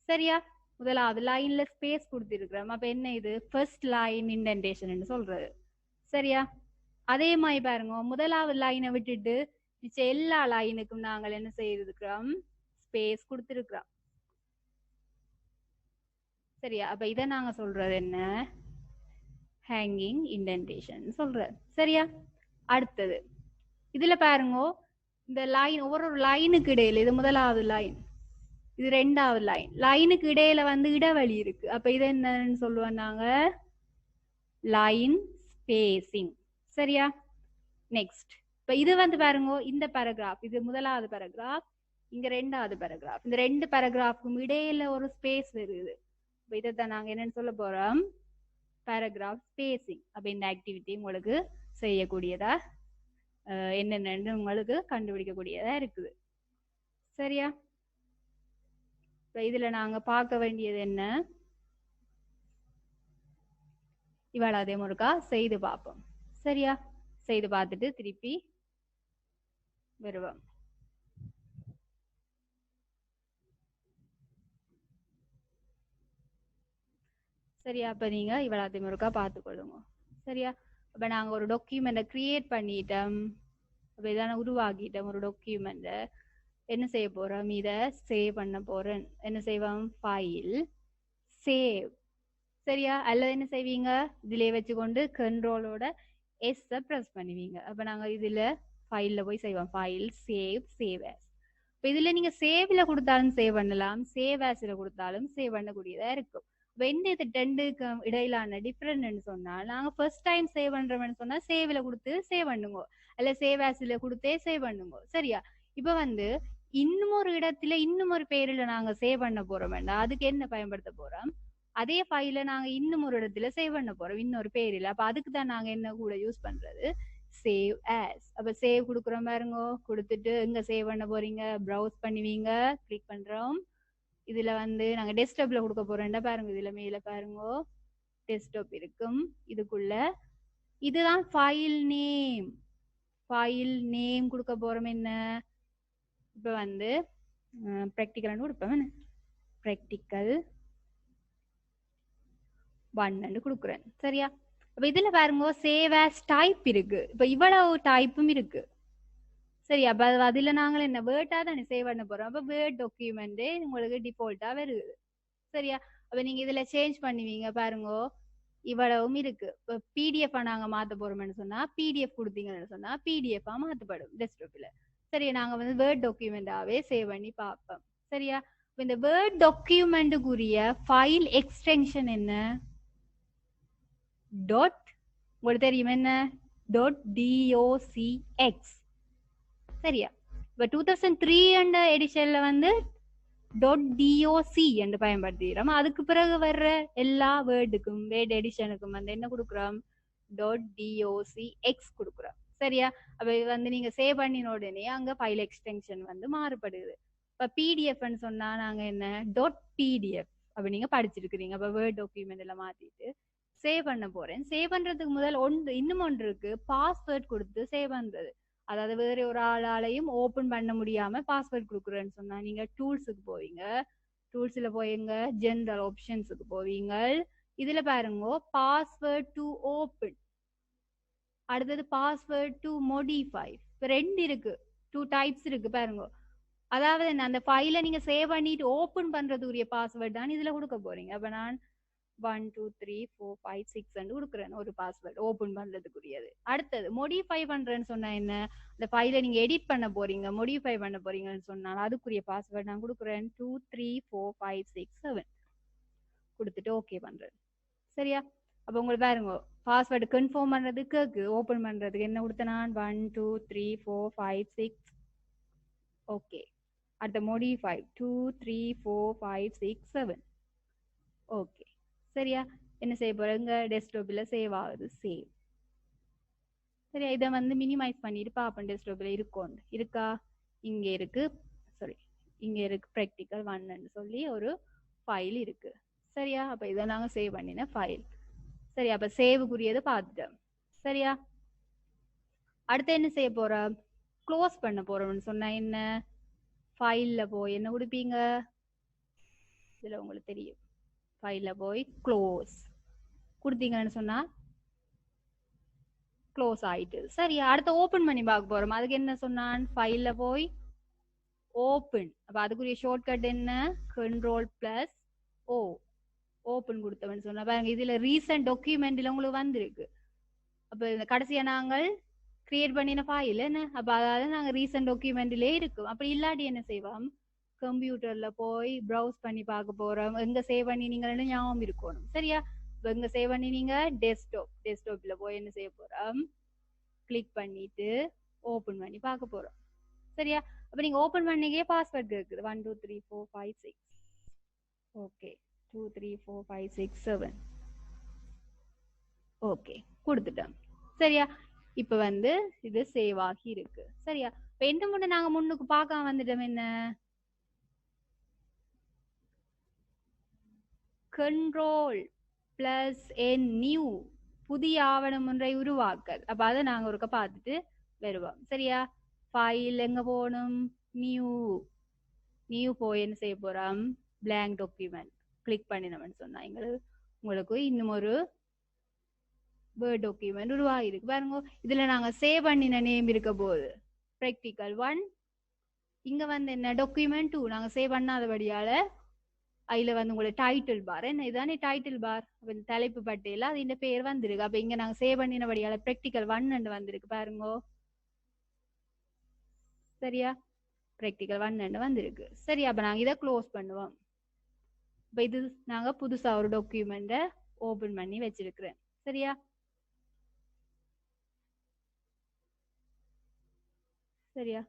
சரியா? முதலாவது லைன்ல ஸ்பேஸ் கொடுத்திருக்கிறோம். அப்ப என்ன இது? ஃபர்ஸ்ட் லைன் இன்டென்டேஷன் சொல்றது. சரியா? அதே மாதிரி பாருங்க, முதலாவது லைனை விட்டுட்டு மிச்ச எல்லா லைனுக்கும் நாங்கள் என்ன செய்திருக்கிறோம்? ஸ்பேஸ் கொடுத்திருக்கிறோம். சரியா? அப்ப இதை நாங்க சொல்றது என்ன? ஹேங்கிங் இன்டென்டேஷன் சொல்றது. சரியா? அடுத்தது இதுல பாருங்க, இந்த லைன் ஒவ்வொரு லைனுக்கு இடையில இது முதலாவது லைன், இது ரெண்டாவது லைன், லைனுக்கு இடையில வந்து இடைவெளி இருக்கு. அப்ப இது என்னன்னு சொல்லுவோம் நாங்க? Line spacing. சரியா? நெக்ஸ்ட் இப்ப இது வந்து பாருங்க, இந்த பேராகிராஃப் இது முதலாவது பேராகிராஃப், இங்க ரெண்டாவது பேராகிராஃப், இந்த ரெண்டு பேராகிராஃப்க்கும் இடையில ஒரு ஸ்பேஸ் வருது. இப்ப இதைத்தான் நாங்க என்னன்னு சொல்ல போறோம்? Paragraph spacing. அப்ப இந்த ஆக்டிவிட்டி உங்களுக்கு செய்யக்கூடியதா என்னென்னு உங்களுக்கு கண்டுபிடிக்கக்கூடியதா இருக்குது. சரியா? இதுல நாங்க பார்க்க வேண்டியது என்ன? இவ்வளவு அதே முருக்கா செய்து பார்ப்போம். சரியா? செய்து பார்த்துட்டு திருப்பி வருவோம். சரியா? அப்ப நீங்க இவ்வளவு அதே முருக்கா பார்த்துக்கொள்ளுங்க. சரியா? அப்ப நாங்க ஒரு டாக்குமெண்ட்டை கிரியேட் பண்ணிட்டோம். அப்ப இதான உருவாக்கிட்டோம் ஒரு டாக்குமெண்ட்டை. என்ன செய்ய போறோம்? இதை சேவ் பண்ண போறேன். என்ன செய்வோம்? File save. சரியா? அல்லது என்ன செய்வீங்க? இதுலயே வச்சுக்கொண்டு கண்ட்ரோலோட எஸ் ப்ரெஸ் பண்ணுவீங்க. அப்ப நாங்க இதுல ஃபைல்ல போய் செய்வோம். File save, save as. இப்ப இதுல நீங்க சேவ்ல கொடுத்தாலும் சேவ் பண்ணலாம், சேவ் ஆஸ்ல கொடுத்தாலும் சேவ் பண்ணக்கூடியதா இருக்கும். வெண்டு இது ரெண்டுக்கு இடையிலான டிஃபரன்ஸ் சொன்னா, நாங்க ஃபர்ஸ்ட் டைம் சேவ் பண்றோம்னு சொன்னா சேவ்ல கொடுத்து சேவ் பண்ணுங்க, அல்ல சேவ் ஆஸ்ல கொடுத்தே சேவ் பண்ணுங்க. சரியா? இப்ப வந்து இன்னும் ஒரு இடத்துல இன்னும் ஒரு பேர்ல நாங்க சேவ் பண்ண போறோம் வேண்டாம், அதுக்கு என்ன பயன்படுத்த போறோம்? அதே ஃபைல நாங்க இன்னும் ஒரு இடத்துல சேவ் பண்ண போறோம் இன்னொரு பேர்ல. அப்ப அதுக்கு தான் நாங்க என்ன கூட யூஸ் பண்றது? Save as. அப்ப சேவ் கொடுக்குறோம் பாருங்க, கொடுத்துட்டு எங்க சேவ் பண்ண போறீங்க? ப்ரௌஸ் பண்ணுவீங்க, கிளிக் பண்றோம். இதுல வந்து நாங்க டெஸ்க்டாப்ல கொடுக்க போறோம்டா பாருங்க, இதுல மேல பாருங்க டெஸ்க்டாப் இருக்கும். இதுக்குள்ள இதுதான் ஃபைல் நேம். ஃபைல் நேம் கொடுக்க போறோம். என்ன இப்ப வந்து ப்ராக்டிக்கல் கொடுப்போம். ப்ராக்டிக்கல் 1 கொடுக்குறேன். சரியா? அப்ப இதுல பாருங்க சேவ் ஆஸ் டைப் இருக்கு. இப்ப இவ்வளவு டைப்பும் இருக்கு. சரி, அப்ப அதுல நாங்கள் என்ன வேர்டா தானே சேவ் பண்ண போறோம். அப்ப வேர்ட் டாக்குமெண்ட் உங்களுக்கு டிஃபால்ட்டா வருது. சரியா? அப்ப நீங்க இதுல சேஞ்ச் பண்ணுவீங்க பாருங்க, இவ்வளவும் இருக்கு. இப்ப பிடிஎஃப் நாங்க மாத்த போறோம்னு சொன்னா பிடிஎஃப் கொடுத்தீங்கன்னு சொன்னா பிடிஎஃப் மாத்தப்படும் டெஸ்க்டாப்ல. சரியா? நாங்க வந்து வேர்ட் டாக்குமெண்டாவே சேவ் பண்ணி பார்ப்போம். சரியா? இந்த வேர்ட் டாக்குமெண்ட்டுக்குரிய ஃபைல் எக்ஸ்டென்ஷன் என்ன? டாட், உங்களுக்கு தெரியும் என்ன? .docx. சரியா? இப்ப 2003 என்ற எடிஷன்ல வந்து .doc என்று பயன்படுத்துகிறோம். அதுக்கு பிறகு வர்ற எல்லா வேர்டுக்கும் வேர்ட் எடிஷனுக்கும் வந்து என்ன கொடுக்குறோம்? .docx கொடுக்குறோம். சரியா? அப்ப வந்து நீங்க சேவ் பண்ணின உடனே அங்க ஃபைல் எக்ஸ்டென்ஷன் வந்து மாறுபடுது. இப்ப பிடிஎஃப்னு சொன்னா நாங்க என்ன? .pdf அப்ப நீங்க படிச்சிருக்கிறீங்க. அப்ப வேர்ட் டாக்குமெண்ட்ல மாத்திட்டு சேவ் பண்ண போறேன். சேவ் பண்றதுக்கு முதல் இன்னும் ஒன்று இருக்கு, பாஸ்வேர்ட் கொடுத்து சேவ் பண்றது. அதாவது வேற ஒரு ஆளாலையும் ஓபன் பண்ண முடியாம பாஸ்வேர்ட் கொடுக்குறேன்னு சொன்னா நீங்க டூல்ஸுக்கு போவீங்க. டூல்ஸ்ல போயிங்க ஜெனரல் ஆப்ஷன்ஸுக்கு போவீங்க. இதுல பாருங்க பாஸ்வேர்ட் டு ஓபன், அடுத்தது பாஸ்வேர்ட் டு மோடிஃபை. ரெண்டு இருக்கு, 2 டைப்ஸ் இருக்கு பாருங்க. அதாவது என்ன, அந்த ஃபைலை நீங்க சேவ் பண்ணிட்டு ஓபன் பண்றதுக்குரிய பாஸ்வேர்ட் தான் இதுல கொடுக்க போறீங்க. அப்ப நான் 1 2 3 4 5 6 கொடுக்குறேன் ஒரு பாஸ்வேர்ட் ஓபன் பண்றதுக்குரியது. அடுத்தது மோடிஃபை பண்றேன்னு சொன்னா என்ன, அந்த ஃபைலை நீங்க எடிட் பண்ண போறீங்க, மோடிஃபை பண்ண போறீங்கன்னு சொன்னால் அதுக்குரிய பாஸ்வேர்ட் நான் கொடுக்குறேன் 2 3 4 5 6 7 கொடுத்துட்டு ஓகே பண்றேன். சரியா? அப்ப உங்களுக்கு பாருங்க பாஸ்வேர்டு கன்ஃபார்ம் பண்றதுக்கு ஓபன் பண்றதுக்கு என்ன கொடுத்தேன் நான் 1 2 3 4 5 6 ஓகே. அடுத்த மோடிஃபை 2 3 4 5 6 7 ஓகே. சரியா? என்ன செய்ய போறேங்க, டெஸ்க்டாப்ல சேவ் ஆகுது. சேவ். சரியா? இதை வந்து மினிமைஸ் பண்ணிட்டு பாப்பேன் டெஸ்க்டாப்ல இருக்கா. இங்க இருக்கு, சாரி இங்க இருக்கு ப்ராக்டிக்கல் 1 சொல்லி ஒரு ஃபைல் இருக்கு. சரியா? அப்ப இதை நாங்க சேவ் பண்ணின ஃபைல். சரியா? அப்ப சேவுக்குரியது பார்த்துட்டோம். சரியா? அடுத்து என்ன செய்ய போறோம், க்ளோஸ் பண்ண போறோம்னு சொன்னா என்ன, ஃபைல்ல போய் என்ன கொடுப்பீங்க, இதுல உங்களுக்கு தெரியும், ஃபைல்ல போய் க்ளோஸ் கொடுத்தீங்கன்னு சொன்னா க்ளோஸ் ஆயிட்டு. சரியா? அடுத்து ஓபன் பண்ணி பார்க்க போறோம். அதுக்கு என்ன சொன்னான், ஃபைல்ல போய் ஓபன். அப்ப அதுக்குரிய ஷார்ட்கட் என்ன, Ctrl+O ஓபன் கொடுத்தவன் சொன்னா பாருங்க இதுல ரீசன்ட் டாக்குமெண்ட்ல உங்களுக்கு வந்திருக்கு. அப்ப இந்த கடைசியா நாங்கள் கிரியேட் பண்ணின ஃபைல் என்ன, அப்ப அதாவது நாங்க ரீசன்ட் டாக்குமெண்ட்லயே இருக்கும். அப்படி இல்லாட்டி என்ன செய்வோம், கம்ப்யூட்டர்ல போய் ப்ரௌஸ் பண்ணி பார்க்க போறோம், எங்க சேவ் பண்ணி நீங்க ஞாபகம் இருக்கணும். சரியா? எங்க சேவ் பண்ணி நீங்க டெஸ்க்டாப்ல போய் என்ன செய்ய போறோம், கிளிக் பண்ணிட்டு ஓபன் பண்ணி பார்க்க போறோம். சரியா? அப்ப நீங்க ஓபன் பண்ணிக்கே பாஸ்வேர்ட் இருக்குது 1 2 3 4 5 6 ஓகே 2 3 4 5 6 7 ஓகே கொடுத்துட்டோம். சரியா? இப்ப வந்து இது சேவ் ஆகி இருக்கு. சரியா? இப்ப என்ன முன்ன நாங்க முன்னுக்கு பார்க்க வந்துட்டோம், என்ன Ctrl+N நியூ புதிய ஆவணம் ஒன்றை உருவாக்கல். அப்ப அதை நாங்க ஒருக்க பார்த்துட்டு வருவோம். சரியா? ஃபைல் எங்க போகணும், நியூ போய் என்ன செய்ய போறோம், blank டாக்குமெண்ட் கிளிக் பண்ணினோம்னு சொன்னா உங்களுக்கு இன்னும் ஒரு வேர்ட் டாக்குமெண்ட் உருவாகிருக்கு பாருங்க. இதுல நாங்க சேவ் பண்ணின நேம் இருக்க போகுது ப்ராக்டிக்கல் 1. இங்க வந்து என்ன டாக்குமெண்ட் 2 நாங்க சேவ் பண்ணாதபடியால அதுல வந்து உங்களுக்கு டைட்டில் பார் என்ன, இதுதானே டைட்டில் பார், தலைப்பு பட்டியல அது இந்த பேர் வந்திருக்கு. அப்ப இங்க நாங்க சேவ் பண்ணினபடியால ப்ராக்டிக்கல் 1 வந்திருக்கு பாருங்க. சரியா? ப்ராக்டிக்கல் 1 வந்திருக்கு. சரி, அப்ப நாங்க இதை க்ளோஸ் பண்ணுவோம். இப்ப இது நாங்க புதுசா ஒரு டாக்குமெண்ட ஓபன் பண்ணி வச்சிருக்கிறேன். சரியா? சரியா?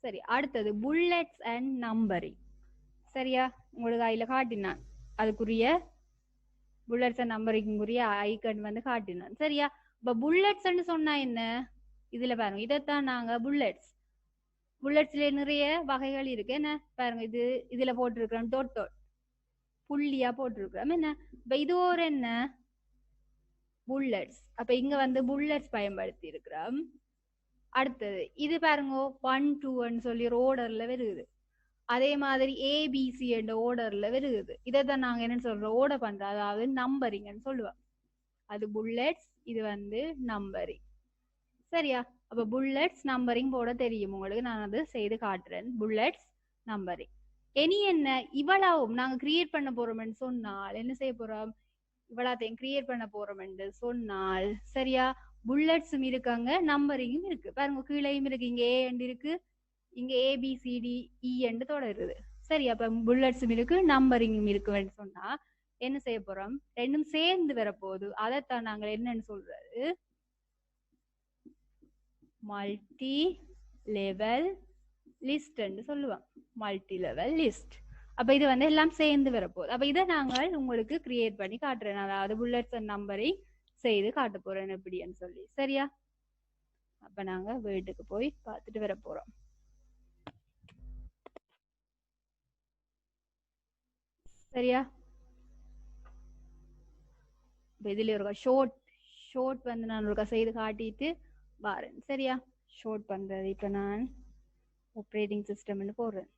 சரி, அடுத்தது புல்லட்ஸ் அண்ட் நம்பரிங். சரியா? உங்களுக்கு அதுல காட்டினான் அதுக்குரிய புல்லட்ஸ் அண்ட் நம்பரிங்குரிய ஐக்கன் வந்து காட்டினான். சரியா? இப்ப புல்லட்ஸ்ன்னு சொன்னா என்ன, இதுல பாருங்க இதைத்தான் நாங்க புல்லட்ஸ்ல நிறைய வகைகள் இருக்கு என்ன பாருங்க. இதுல போட்டிருக்கிறோம் டொட் புள்ளியா போட்டிருக்கிறோம் என்ன. இப்ப இது ஒரு என்ன புல்லட்ஸ். அப்ப இங்க வந்து புல்லட்ஸ் பயன்படுத்தி இருக்கிறோம். அடுத்தது இது பாருங்க 1 2 சொல்லி ஒரு ஓர்டர்ல வருது. அதே மாதிரி ஏபிசி என்ற ஓர்டர்ல வருது. இதைத்தான் நாங்க என்ன சொல்றோம், ஓர்டர் பண்றோம், அதாவது நம்பரிங்னு சொல்லுவோம். அது புல்லட்ஸ், இது வந்து நம்பரிங். சரியா? அப்ப புல்லட்ஸ் நம்பரிங் போட தெரியும் உங்களுக்கு, நான் அது செய்து காட்டுறேன். புல்லட்ஸ் நம்பரிங் இனி என்ன, இவ்வளவும் நாங்க கிரியேட் பண்ண போறோம்னு சொன்னால் என்ன செய்ய போறோம், இவ்வளத்தையும் கிரியேட் பண்ண போறோம் என்று சொன்னால் சரியா, புல்லட்ஸும் இருக்காங்க நம்பரிங்கும் இருக்கு பாருங்க. கீழையும் இருக்கு, இங்க ஏ இருக்கு, இங்க ABCDE என்று தொடருது. சரி, அப்ப புல்லட்ஸும் இருக்கு நம்பரிங்கும் இருக்குன்னு சொன்னா என்ன செய்ய போறோம், ரெண்டும் சேர்ந்து வரப்போகுது. அதைத்தான் நாங்க என்னன்னு சொல்றது, மல்டி லெவல் லிஸ்ட் சொல்லுவோம். Multi level list. அப்ப இது வந்து எல்லாம் சேர்ந்து வரப்போகுது. அப்ப இதை நாங்கள் உங்களுக்கு கிரியேட் பண்ணி காட்டுறேன், அதாவது புல்லட்ஸ் அண்ட் நம்பரை செய்து காட்ட போறேன் எப்படின்னு சொல்லி. சரியா? அப்ப நாங்க வீட்டுக்கு போய் பார்த்துட்டு வர போறோம். சரியா? இதுல ஒரு ஷோர்ட் வந்து நான் ஒரு செய்து காட்டிட்டு வாரேன். சரியா? ஷோர்ட் பண்றது இப்ப நான் ஆப்ரேட்டிங் சிஸ்டம்னு போடுறேன்.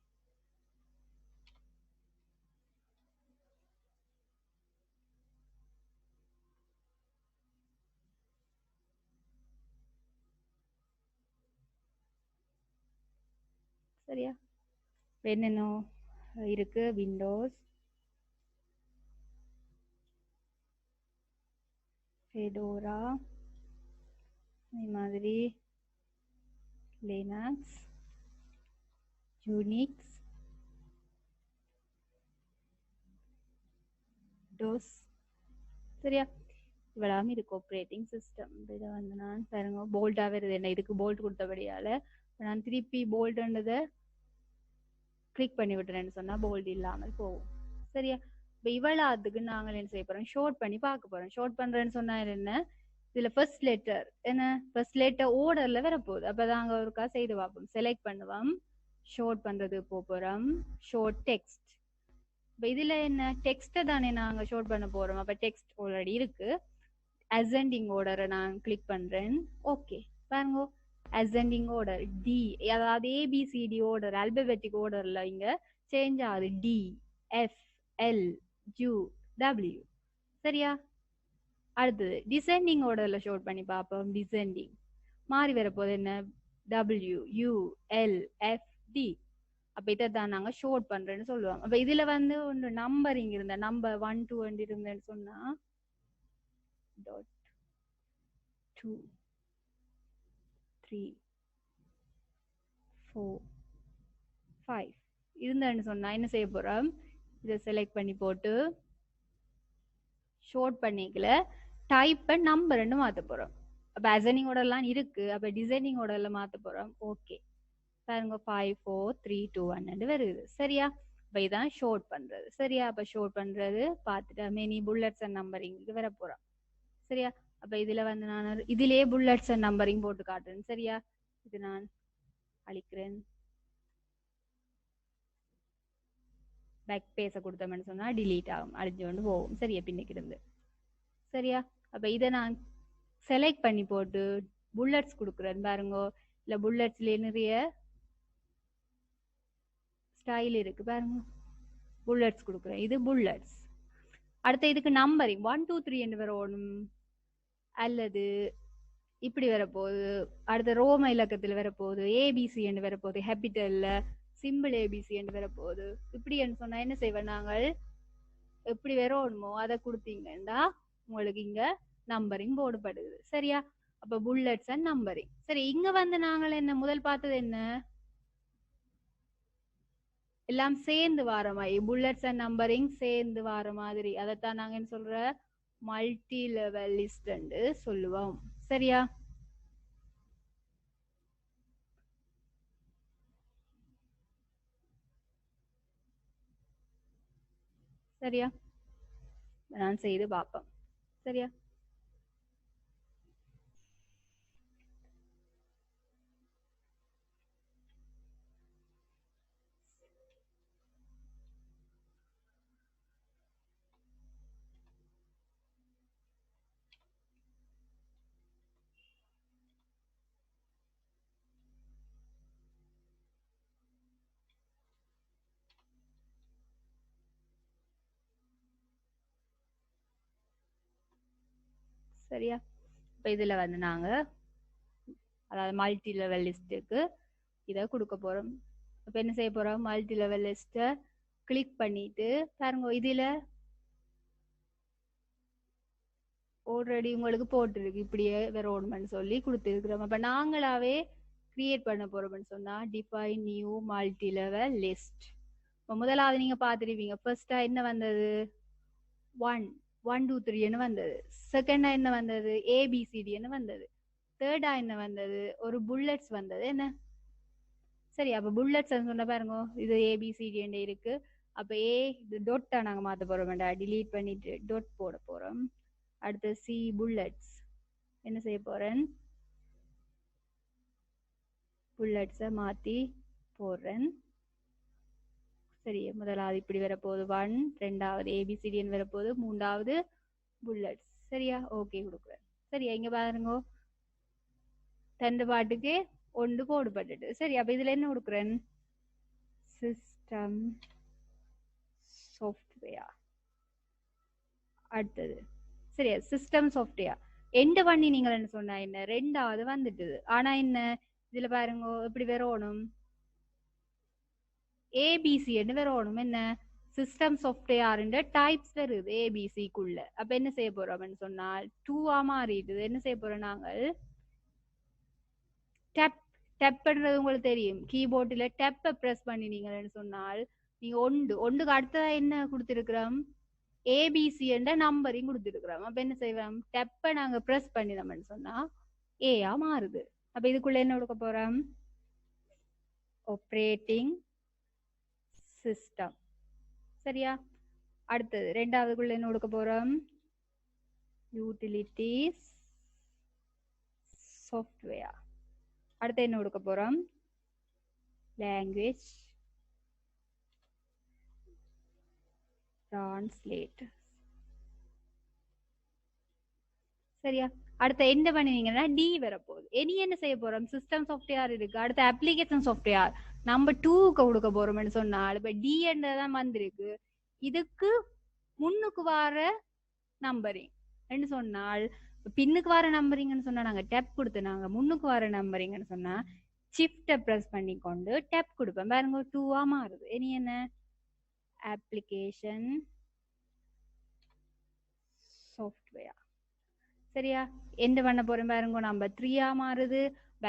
சரியா? என்னென்ன இருக்கு? விண்டோஸ், ஃபெடோரா, இந்த மாதிரி லினக்ஸ், யூனிக்ஸ், டோஸ். சரியா? இவ்வளவு இருக்கு ஆப்ரேட்டிங் சிஸ்டம். இதை வந்து நான் பாருங்க போல்டா வருது. என்ன இதுக்கு போல்ட் கொடுத்தபடியால நான் திருப்பி போல்ட்ன்றதை கிளிக் பண்ணி விட்டுறேன்னு சொன்னா போல்ட் இல்லாமல் போகும். சரியா? இப்ப இவ்வளவுக்கு நாங்கள் என்ன செய்ய போறோம்? ஷார்ட் பண்ணி பார்க்க போறோம். ஷார்ட் பண்றேன்னு சொன்னா என்ன? இதுல ஃபர்ஸ்ட் லெட்டர் என்ன? ஃபர்ஸ்ட் லெட்டர் ஓர்டர்ல வரப்போகுது. அப்பதான் அங்க ஒருக்கா செய்து பார்ப்போம். செலக்ட் பண்ணுவோம். ஷார்ட் பண்றது போறோம். Short text. இப்ப இதுல என்ன? டெக்ஸ்ட தானே நாங்க ஷார்ட் பண்ண போறோம். அப்ப டெக்ஸ்ட் ஆல்ரெடி இருக்கு. அசெண்டிங் ஆர்டரை நான் கிளிக் பண்றேன். ஓகே பாருங்க, அசெண்டிங் ஆர்டர் டி, அதாவது ஏபிசிடி ஆர்டர் அல்பபெட்டிக் ஆர்டர்ல இங்க சேஞ்ச் ஆகுது. D, F, L, U, W. சரியா? அடுத்தது டிசெண்டிங் ஆர்டர்ல ஷோட் பண்ணி பார்ப்போம். டிசெண்டிங் மாறி வரப்போது என்ன? W, U, L, F, D. அப்ப இதை தான் நாங்க ஷோட் பண்றேன்னு சொல்லுவாங்க. அப்ப இதுல வந்து ஒன்று நம்பரிங் இருந்த நம்பர் 1 2 இருந்தேன்னு சொன்னா டாட் 2 3 4 5 இருந்தேன்னு சொன்னா என்ன செய்ய போறோம்? இதை செலக்ட் பண்ணி போட்டு ஷோட் பண்ணிக்கல டைப் நம்பர்னு மாத்த போறோம். அப்ப அசெண்டிங் ஆர்டர்லாம் இருக்கு. அப்ப டிசைனிங் ஆர்டர்ல மாத்த போறோம். ஓகே பாருங்க 5 4 3 2 1 வருது. சரியா? அப்ப இதான் ஷோட் பண்றது. சரியா? அப்ப ஷோட் பண்றது பார்த்துட்டு மெனி புல்லட்ஸ் அண்ட் நம்பரிங் வர போறோம். சரியா? அப்ப இதுல வந்து நான் இதுலயே புல்லட்ஸ் அண்ட் நம்பரிங் போட்டு காட்டுறேன். சரியா? இது நான் அழிக்கிறேன். பேக் பேச கொடுத்தோம்னு சொன்னா டிலீட் ஆகும், அழிஞ்சு கொண்டு போகும். சரியா? பின்னுக்கு இருந்து. சரியா? அப்ப இதை நான் செலக்ட் பண்ணி போட்டு புல்லட்ஸ் கொடுக்குறேன் பாருங்க. இல்ல புல்லட்ஸ்ல நிறைய ஸ்டைல் இருக்கு பாருங்க. புல்லட்ஸ் கொடுக்குறேன். இது புல்லட்ஸ். அடுத்த இதுக்கு நம்பரிங் 1 2 3 என்று வரணும், அல்லது இப்படி வரப்போகுது. அடுத்த ரோம இலக்கத்தில் வரப்போகுது. ஏபிசி என்று வரப்போகுது. ஹேபிட்டல்ல சிம்பிள் ஏபிசி என்று வரப்போகுது. இப்படி என்று சொன்னா என்ன செய்வோம்? நாங்கள் எப்படி வரணுமோ அதை கொடுத்தீங்கன்னா உங்களுக்கு இங்க நம்பரிங் போடப்படுது. சரியா? அப்ப புல்லட்ஸ் அண்ட் நம்பரிங். சரி, இங்க வந்து நாங்கள் என்ன முதல் பார்த்தது? என்ன எல்லாம் சேர்ந்து வார மாதிரி, புல்லட்ஸ் அண்ட் நம்பரிங் சேர்ந்து வார மாதிரி. அதைத்தான் நாங்க என்ன சொல்ற? மல்டி லெவல் லிஸ்ட் சொல்லுவோம். சரியா? சரியா? நான் செய்து பார்ப்போம். சரியா? சரியா? இப்ப இதுல வந்து நாங்க அதாவது மல்டி லெவல் லிஸ்டுக்கு இதை கொடுக்க போறோம். அப்ப என்ன செய்ய போறோம்? மல்டி லெவல் லிஸ்ட கிளிக் பண்ணிட்டு பாருங்க, இதுல ஆல்ரெடி உங்களுக்கு போட்டுருக்கு இப்படியே வரணும்னு சொல்லி கொடுத்துருக்குறோம். அப்ப நாங்களாவே கிரியேட் பண்ண போறோம்னு சொன்னா define new multi level list. இப்ப முதலாவது நீங்க பாத்துருவீங்க. ஃபர்ஸ்டா என்ன வந்தது? 1 1 2 3 வந்தது. செகண்டா என்ன வந்தது? ஏபிசிடி வந்தது. தேர்டா என்ன வந்தது? ஒரு புல்லட்ஸ் வந்தது. என்ன? சரி, அப்ப புல்லட்ஸ் சொன்ன பாருங்க, இது ஏபிசிடி இருக்கு. அப்ப ஏ இது டொட்டா நாங்க மாத்த போறோம். டிலீட் பண்ணிட்டு டொட் போட போறோம். அடுத்து சி புல்லட்ஸ் என்ன செய்ய போறேன்? புல்லட்ஸை மாத்தி போடுறேன். சரி, முதலாவது இப்படி வரப்போகுது 1, ரெண்டாவது ஏபிசிடின்னு வரப்போகுது, மூன்றாவது புல்லட்ஸ். சரியா? ஓகே கொடுக்குறேன். சரியா? இங்க பாருங்க, தண்டு பாட்டுக்கு ஒன்று போடுபட்டுட்டு. சரி, அப்ப இதுல என்ன கொடுக்குறேன்? System software. அடுத்தது சரியா, சிஸ்டம் சாஃப்ட்வேர் எந்த பண்ணி நீங்கள் என்ன சொன்னா என்ன, ரெண்டாவது வந்துட்டுது. ஆனா என்ன இதுல பாருங்க எப்படி வரணும், ஏபிசி என்று வரணும். என்ன சிஸ்டம் சாஃப்ட்வேர் டைப்ஸ் வருது ஏபிசிக்குள்ள. அப்ப என்ன செய்ய போறோம்னு சொன்னால் 2 மாறிடுது. என்ன செய்ய போறோம் நாங்கள், டப் டப் பண்றது உங்களுக்கு தெரியும், கீபோர்டில் டப்பை பிரஸ் பண்ணினீங்கன்னு சொன்னால் நீங்க ஒன்றுக்கு அடுத்ததா என்ன கொடுத்திருக்கிறோம், ஏபிசி என்ற நம்பரையும் கொடுத்துருக்குறோம். அப்ப என்ன செய்வோம், டெப்பை நாங்க பிரஸ் பண்ணினோம்னு சொன்னா ஏயா மாறுது. அப்ப இதுக்குள்ள என்ன கொடுக்க போறோம், ஆப்ரேட்டிங் சிஸ்டம். சரியா? அடுத்தது ரெண்டாவதுக்குள்ள என்ன கொடுக்க போறோம், யூட்டிலிட்டிஸ் சாஃப்ட்வேர். அடுத்து என்ன கொடுக்க போறோம், லாங்குவேஜ் டிரான்ஸ்லேட். சரியா? அடுத்த என்ன பண்ணுவீங்கன்னா டி வரப்போகுது. இனி என்ன செய்ய போறோம், சிஸ்டம் சாஃப்ட்வேர் இருக்கு, அடுத்த அப்ளிகேஷன் சாஃப்ட்வேர் நம்பர் 2க்கு கொடுக்க போறோம்னு சொன்னால் இப்ப டி என்றதான் வந்திருக்கு. இதுக்கு முன்னுக்கு வர நம்பரிங் என்று சொன்னால், பின்னுக்கு வர நம்பரிங்னு சொன்னா நாங்க டேப் கொடுத்து, நாங்க முன்னுக்கு வர நம்பரிங்னு சொன்னா ஷிஃப்ட பிரஸ் பண்ணி கொண்டு டேப் கொடுப்போம். பாருங்க 2 மாறுது. இனி என்ன, அப்ளிகேஷன் சாஃப்ட்வேர். சரியா? எந்த பண்ண போறேன் பாருங்க, நம்ம 3 மாறுது.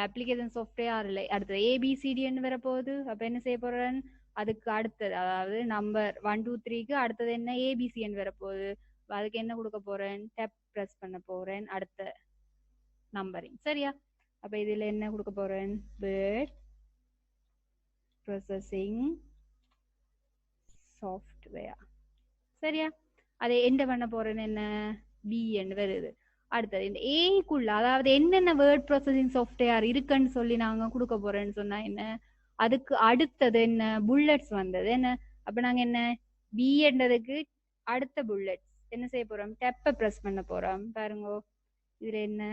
அப்ளிகேஷன் சாஃப்ட்வேர் இல்லை, அடுத்தது ஏபிசிடின்னு வரப்போகுது. அப்ப என்ன செய்ய போறேன், அதுக்கு அடுத்தது அதாவது நம்பர் 1 2 3க்கு அடுத்தது என்ன ஏபிசின்னு வரப்போகுது. அதுக்கு என்ன கொடுக்க போறேன், டேப் பிரஸ் பண்ண போறேன், அடுத்த நம்பரிங். சரியா? அப்ப இதுல என்ன கொடுக்க போறேன், வேர்ட் ப்ராசஸிங் சாஃப்ட்வேர். சரியா? அதை என்ன பண்ண போறேன்னு என்ன பி என்று வருது. அடுத்தது இந்த ஏக்குள்ள அதாவது என்னென்ன வேர்ட் ப்ராசஸிங் சாஃப்ட்வேர் இருக்குன்னு சொல்லி நாங்க கொடுக்க போறேன்னு சொன்னா என்ன, அதுக்கு அடுத்தது என்ன புல்லட்ஸ் வந்தது. என்ன அப்ப நாங்க என்ன பி என்றதுக்கு அடுத்த புல்லட்ஸ் என்ன செய்ய போறோம், டெப்பை பிரஸ் பண்ண போறோம். பாருங்க இதுல என்ன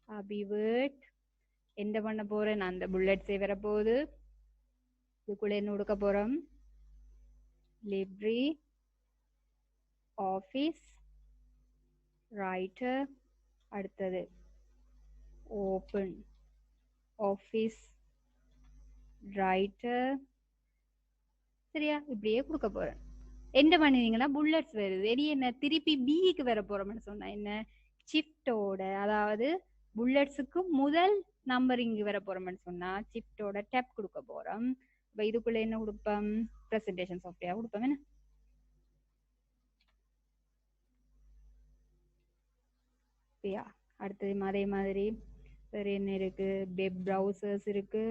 அபிவேர்ட் என்ன பண்ண போறேன், அந்த புல்லட்ஸே வரப்போகுது. இதுக்குள்ள என்ன கொடுக்க போறோம், லிப்ரி ஆஃபீஸ் ரைட்டர். அடுத்தது ஓபன் ஆஃபீஸ் ரைட்டர். சரியா? இப்படியே கொடுக்க போறேன். என்ன பண்ணுவீங்கன்னா புல்லட்ஸ் வருது. இனி என்ன திருப்பி பிக்கு வர போறோம்னு சொன்னா என்ன, ஷிஃப்டோட அதாவது புல்லட்ஸுக்கு முதல் நம்பரிங் வர போறோம்னு சொன்னா ஷிஃப்டோட டேப் கொடுக்க போறோம். இப்ப இதுக்குள்ள என்ன கொடுப்போம், பிரசன்டேஷன் சாஃப்ட்வேர் கொடுப்போம். என்ன அடுத்தது அதே மாதிரி வேற என்ன இருக்கு, வெப் ப்ரௌசர்ஸ் இருக்கு,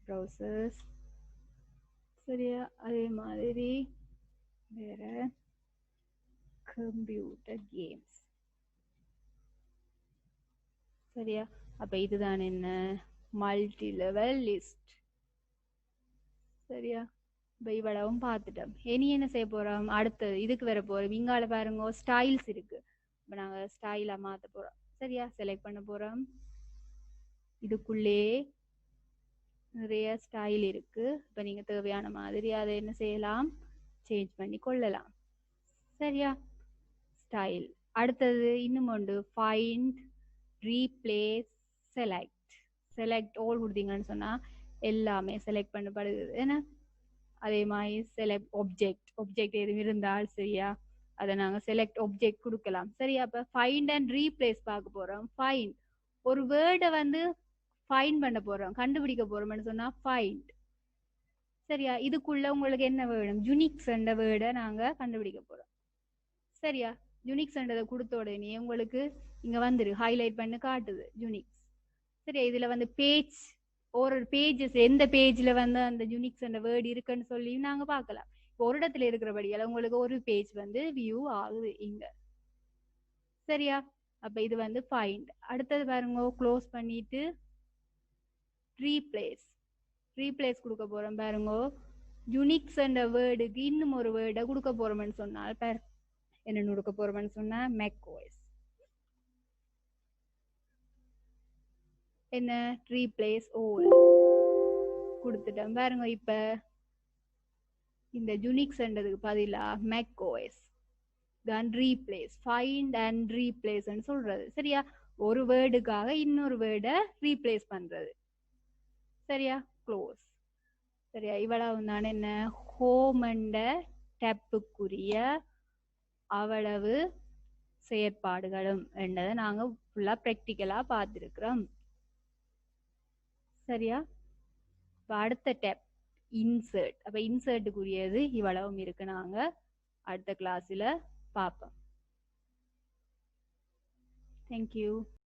ப்ரௌசர்ஸ். சரியா? அதே மாதிரி வேற கம்ப்யூட்டர் கேம்ஸ். சரியா? அப்ப இதுதான் என்ன மல்டி லெவல் லிஸ்ட். சரியா? இப்ப இவ்வளவும் பார்த்துட்டோம். இனி என்ன செய்ய போறோம், அடுத்தது இதுக்கு வர போறோம். இங்கால பாருங்க ஸ்டைல்ஸ் இருக்கு. இப்ப நாங்க ஸ்டைலா மாத்த போறோம். சரியா? செலக்ட் பண்ண போறோம். இதுக்குள்ளே நிறைய ஸ்டைல் இருக்கு. இப்ப நீங்க தேவையான மாதிரி அதை என்ன செய்யலாம், சேஞ்ச் பண்ணி கொள்ளலாம். சரியா? ஸ்டைல். அடுத்தது இன்னும் ஒன்று, find replace select. Select all கொடுத்தீங்கன்னு சொன்னா எல்லாமே செலக்ட் பண்ணப்படுது. ஏன்னா அதே மாதிரி செலக்ட் ஆப்ஜெக்ட் எதுவும் இருந்தால் சரியா அதை நாங்க செலக்ட் ஆப்ஜெக்ட் கொடுக்கலாம். சரியா? அப்ப ஃபைண்ட் அண்ட் ரீப்ளேஸ் பார்க்க போறோம். ஃபைண்ட் ஒரு வேர்டை வந்து ஃபைண்ட் பண்ண போறோம், கண்டுபிடிக்க போறோம்னு சொன்னா ஃபைண்ட். சரியா? இதுக்குள்ள உங்களுக்கு என்ன வேணும், யூனிக்ஸ் என்ற வேர்டை நாங்க கண்டுபிடிக்க போறோம். சரியா? யூனிக்ஸ் என்றதை கொடுத்த உடனே உங்களுக்கு இங்க வந்துரு ஹைலைட் பண்ணி காட்டுது யூனிக்ஸ். சரியா? இதுல வந்து பேஜ் ஒரு பேஜஸ் எந்த பேஜ்ல வந்து அந்த யூனிக்ஸ் என்ற வேர்டு இருக்குன்னு சொல்லி நாங்க பார்க்கலாம். ஒரு இடத்துல இருக்கிறபடியால உங்களுக்கு ஒரு பேஜ் வந்து வியூ ஆகுது இங்க. சரியா? அப்ப இது வந்து ஃபைண்ட். அடுத்தது பாருங்க க்ளோஸ் பண்ணிட்டு ரீப்ளேஸ். ரீப்ளேஸ் கொடுக்க போறோம் பாருங்க. யுனிக்ஸ் என்ற வேர்டுக்கு இன்னும் ஒரு வேர்டை கொடுக்க போறோம்னு சொன்னால் பாரு என்ன கொடுக்க போறோம்னு சொன்னா macOS. என்ன ரீப்ளேஸ் all கொடுத்துட்டோம் பாருங்க. இப்ப இந்த யுனிக்ஸ் என்றதுக்கு பதிலா macOS தான் ரீப்ளேஸ், ஃபைண்ட் அண்ட் ரீப்ளேஸ் சொல்றது. சரியா, ஒரு வேர்டுக்காக இன்னொரு வேர்டை ரீப்ளேஸ் பண்றது. சரியா, க்ளோஸ். சரியா, இவ்வளவு நான் என்ன ஹோம் என்ற டேப்புக்குரிய அவ்வளவு செயற்பாடுகளும் என்றதை நாங்க ஃபுல்லா பிராக்டிக்கலா பார்த்திருக்கிறோம். சரியா, இப்ப அடுத்த டேப் இன்சர்ட். அப்ப இன்சர்ட்டுக்குரியது இவ்வளவும் இருக்கு. நாங்க அடுத்த கிளாஸ்ல பார்ப்போம். தேங்க்யூ.